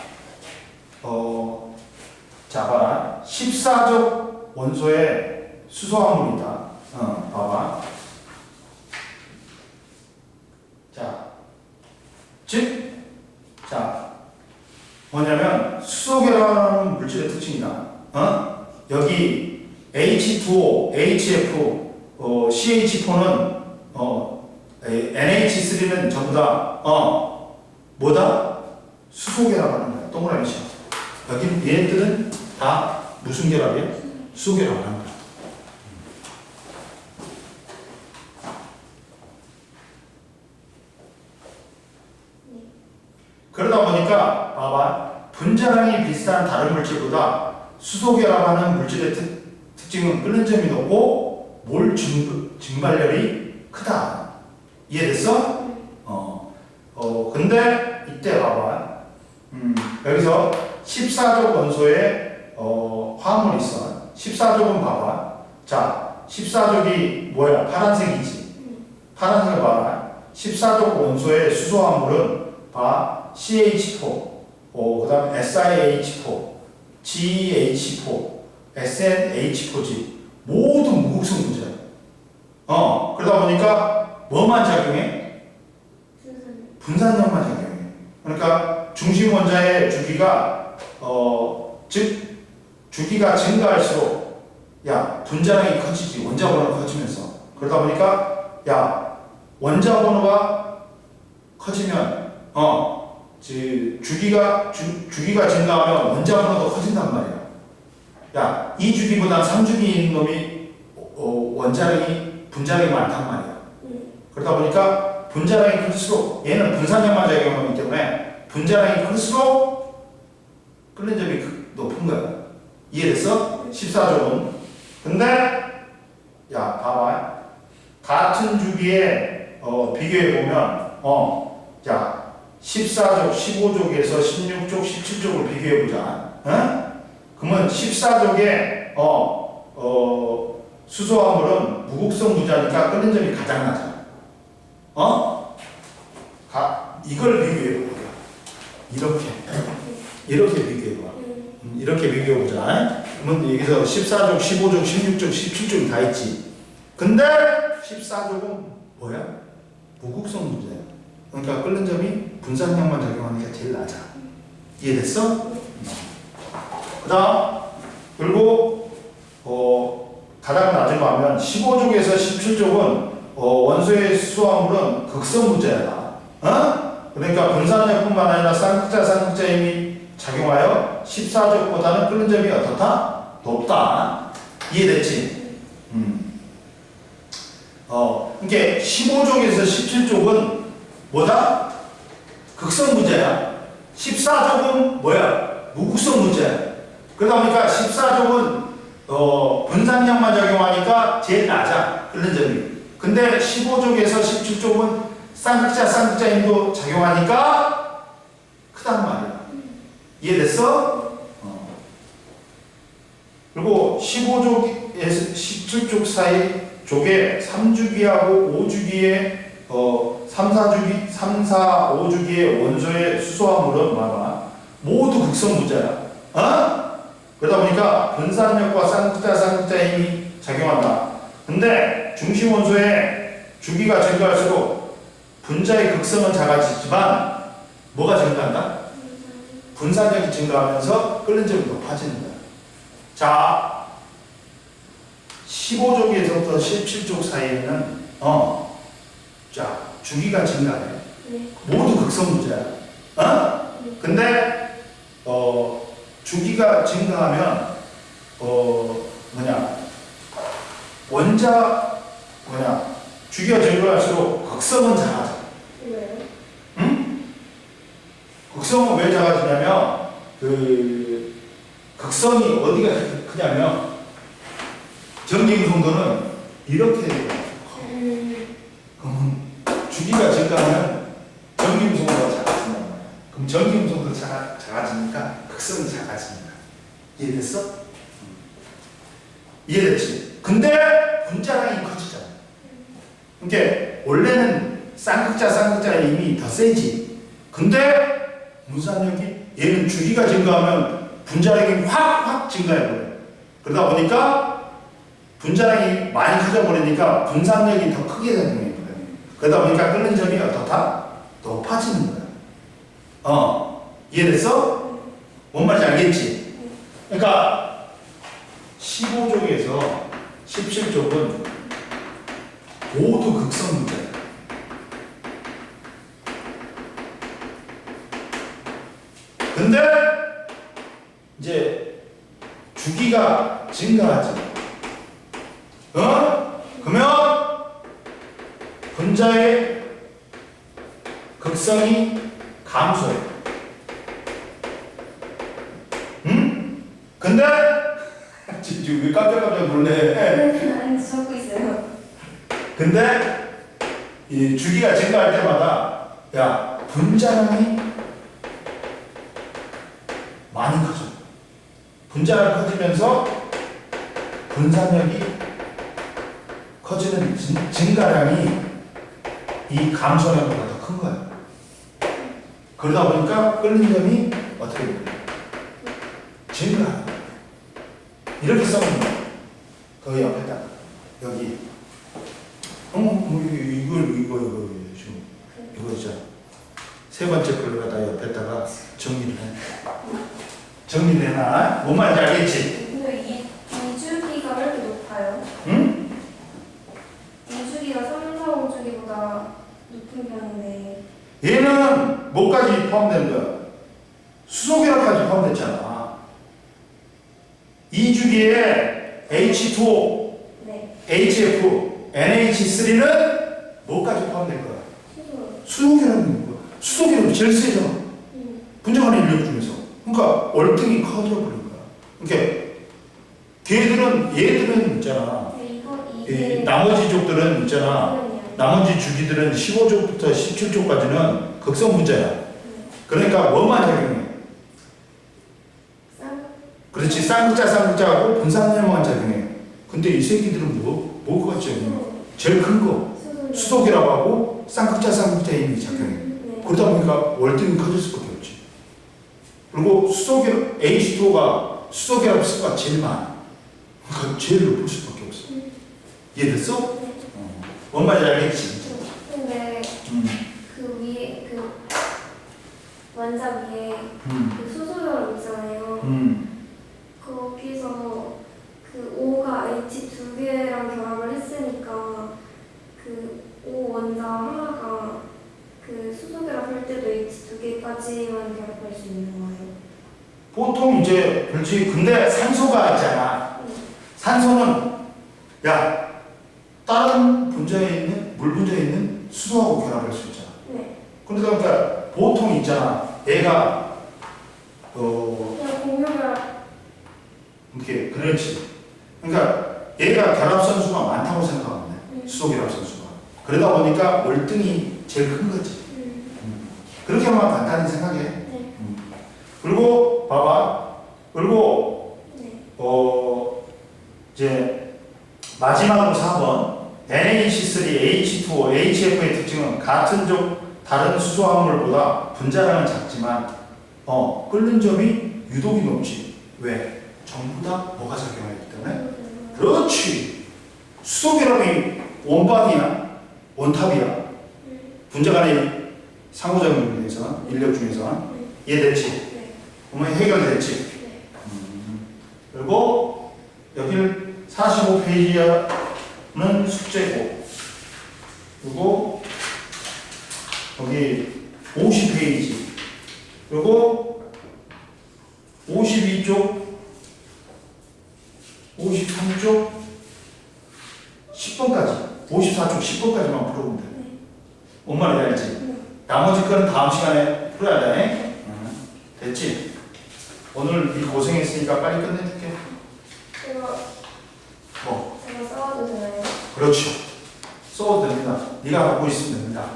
자 봐라. 14족 원소의 수소화물이다. 봐봐. 자, 뭐냐면 수소결합 물질의 특징이다. 여기 H2O, HF, CH4는 NH3는 전부 다 뭐다? 수소결합하는 거야. 동그라미 쳐. 여기 얘네들은 다 무슨 결합이야? 수소결합하는 거야. 그러다 보니까 봐봐. 분자량이 비슷한 다른 물질보다 수소결합하는 물질의 특징은 끓는 점이 높고 몰 증발열이 크다. 이해됐어? 근데 이때 봐봐. 여기서 14족 원소의 화합물이 있어. 14족은 봐봐. 자, 14족이 뭐야? 파란색이지. 파란색을 봐봐. 14족 원소의 수소화물은 봐. CH4, 그 다음 SiH4, GH4, SnH4지. 모두 무극성 분자야. 그러다 보니까 뭐만 작용해? 분산력만 작용해. 그러니까 중심 원자의 주기가 즉 주기가 증가할수록 분자량이 커지지. 원자 번호가 커지면서. 그러다 보니까 원자 번호가 커지면 주기가 증가하면 원자 번호도 커진단 말이야. 이 주기보다 3주기 있는 놈이 분자량이 많단 말이야. 그러다 보니까 분자량이 클수록 얘는 분산량만 작용하기 때문에 분자량이 클수록 끓는 점이 높은 거야. 이해됐어? 14족은. 근데 봐봐. 같은 주기에 비교해보면 14족, 15족에서 16족, 17족을 비교해보자. 그러면 14족의 수소화물은 무극성 분자니까 끓는 점이 가장 낮아. 이걸 비교해보자. 이렇게 비교해봐. 이렇게 비교해보자. 그러면 여기서 14족, 15족, 16족, 17족이 다 있지. 근데 14족은 뭐야? 무극성 문제야. 그러니까 끓는 점이 분산량만 작용하는 게 제일 낮아. 이해됐어? 그 다음 그리고 가장 낮은 거 하면 15족에서 17족은 원소의 수화물은 극성 문제야. 그러니까 분산량뿐만 아니라 쌍극자 힘이 작용하여 14족보다는 끓는 점이 어떻다? 높다. 이해됐지? 이게 15족에서 17족은 뭐다? 극성 문제야. 14족은 뭐야? 무극성 문제야. 그러다 보니까 14족은 분산량만 작용하니까 제일 낮아. 끓는 점이. 근데 15족에서 17족은 쌍극자 힘도 작용하니까 크단 말이야. 이해됐어? 그리고 15족에서 17족 사이 족에 3주기하고 5주기의 3, 4, 5주기의 원소의 수소화물은 모두 극성 문제야. 그러다 보니까 분산력과 쌍극자 힘이 작용한다. 근데 중심 원소의 주기가 증가할수록 분자의 극성은 작아지지만 뭐가 증가한다? 분산력이 증가하면서 끓는 점이 높아지는 거야. 자, 15족에서부터 17족 사이에는 자, 주기가 증가해. 네. 모두 극성 문제야. 근데 주기가 증가하면 주기가 증가할수록 극성은 작아져. 왜요? 극성은 왜 작아지냐면 극성이 어디가 크냐면 전기음성도는 이렇게 돼요. 그러면 주기가 증가하면 전기음성도가 작아진단 말이야. 그럼 전기음성도가 작아지니까 극성이 작아집니다. 이해됐어? 이해됐지? 근데 분자량이 커지잖아. 그러니까 원래는 쌍극자의 힘이 더 세지. 근데 분산력이 얘는 주기가 증가하면 분자량이 확 증가해버려. 그러다 보니까 분자량이 많이 커져버리니까 분산력이 더 크게 작용해버려. 그러다 보니까 끓는 점이 어떻다? 높아지는 거야. 이해됐어? 뭔 말인지 알겠지? 그러니까 15족에서 17족은 모두 극성 문제야. 근데 이제 주기가 증가하지. 그러면 분자의 극성이 감소해. 근데 지금 왜 깜짝깜짝 놀래? 아니, 적고 있어요. 근데 이 주기가 증가할 때마다 분자량이 많이 커져. 분자가 커지면서 분산력이 커지는 증가량이 이 감소량보다 더 큰 거야. 그러다 보니까 끓는 점이 어떻게 돼요? 증가하는 거야. 이렇게 써면 돼. 그 옆에다 여기 이거 지금 이거 있잖아. 세 번째 걸 갖다 옆에다가 정리를 해놔. 뭔 말인지 알겠지? 근데 이 주기가 왜 이렇게 높아요? 응? 이 주기가 3, 4, 5주기보다 높은 편인데. 얘는 뭐까지 포함되는 거야? 수소기압까지 포함됐잖아. 이 주기에 H2O, 네. HF, NH3는 뭐까지 포함될 거야? 수소기압인 거야. 수소기압이 제일 세잖아. 분자간의 인력 중에서. 그러니까 월등히 커져버린 거야. 그러니까 얘들은 있잖아. 이게 나머지 족들은 있잖아. 나머지 주기들은 15족부터 17족까지는 극성 분자야. 그러니까 뭐만 작용해? 그렇지. 쌍극자하고 분산량만 작용해. 근데 이 새끼들은 뭐가 작용해? 제일 큰 거. 수소기압하고 쌍극자 힘이 작용해. 그러다 보니까 월등히 커질 수밖에 없지. 그리고 H2O가 수소 결합 수가 제일 많아. 그러니까 제일 높을 수밖에 없어. 이해됐어? 네. 뭔 말인지 알겠지? 근데 그 위에 그 원자 위에 그 수소결합 있잖아요. 거기서 그 O가 H 두 개랑 결합을 했으니까 그 O 원자 하나가 그 수소 결합할 때도 H 두 개까지만 결합할 수 있는 거예요. 보통 이제 그렇지. 근데 산소가 있잖아. 산소는 야 다른 분자에 있는 물 분자에 있는 수소하고 결합할 수 있잖아. 네. 그러니까 보통 있잖아. 얘가 그냥 공유결합. 이렇게 그렇지. 그러니까 얘가 결합선수가 많다고 생각하면 돼. 수소 결합선수가. 그러다 보니까 월등히 제일 큰 거지. 그렇게만 간단히 생각해. 네. 그리고 봐봐. 그리고 네. 이제 마지막으로 4번 NaC3H2O HF의 특징은 같은 종 다른 수소화물보다 분자량은 작지만 끓는 점이 유독이 높지. 왜? 전부 다 뭐가 작용하기 때문에. 그렇지. 수소 결합이 원반이야, 원탑이야. 분자 간의 상호작용에 대해서 인력 중에서 이해됐지? 네. 그러면 해결됐지? 네. 그리고 여기는 45페이지는 숙제고, 그리고 여기 50페이지, 그리고 52쪽, 53쪽, 10번까지, 54쪽 10번까지만 풀어보면 돼. 뭔 말인지 알지? 나머지 거는 다음 시간에 풀어야 돼. 됐지? 오늘 이 고생했으니까 빨리 끝내줄게. 제가 써도 되나요? 그렇죠. 써도 됩니다. 네가 갖고 있으면 됩니다.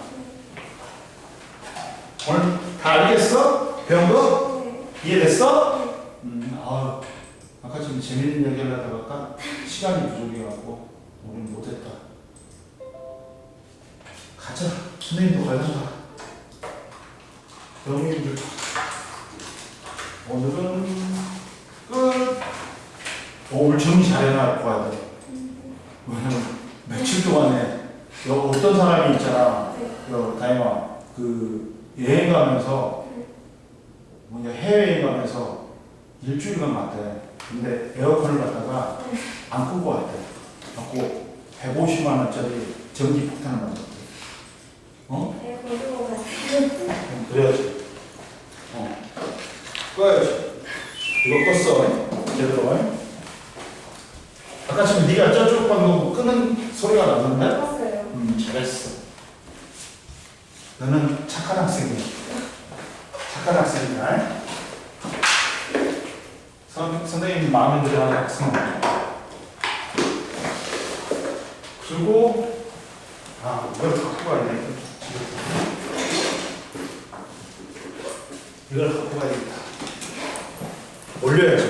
오늘 다 알겠어? 배운 거? 네. 이해됐어? 아까 좀 재밌는 얘기를 하다가 시간이 부족해갖고 오늘 못했다. 가자. 선생님도 가자. 영희들 오늘은 끝. 오늘 정리 잘해놔 봐야 돼. 왜냐면 며칠 동안에 어떤 사람이 있잖아. 다임아 그 여행 가면서 뭐냐 해외여행 가면서 일주일간 갔대. 근데 에어컨을 갖다가 안 끄고 왔대. 갖고 150만 원짜리 전기 폭탄을 맞았대. 에어컨 끄고 가세요. 그래야지. 꺼야지. 이거 껐어. 제대로. 아까 지금 네가 저쪽 방금 끄는 소리가 났는데? 껐어요. 잘했어. 너는 착한 학생이야. 착한 학생이야. 선생님 마음에 들어하는 학생. 그리고 이걸 갖고 가야 돼. 이걸 갖고 가야겠다. 올려야지.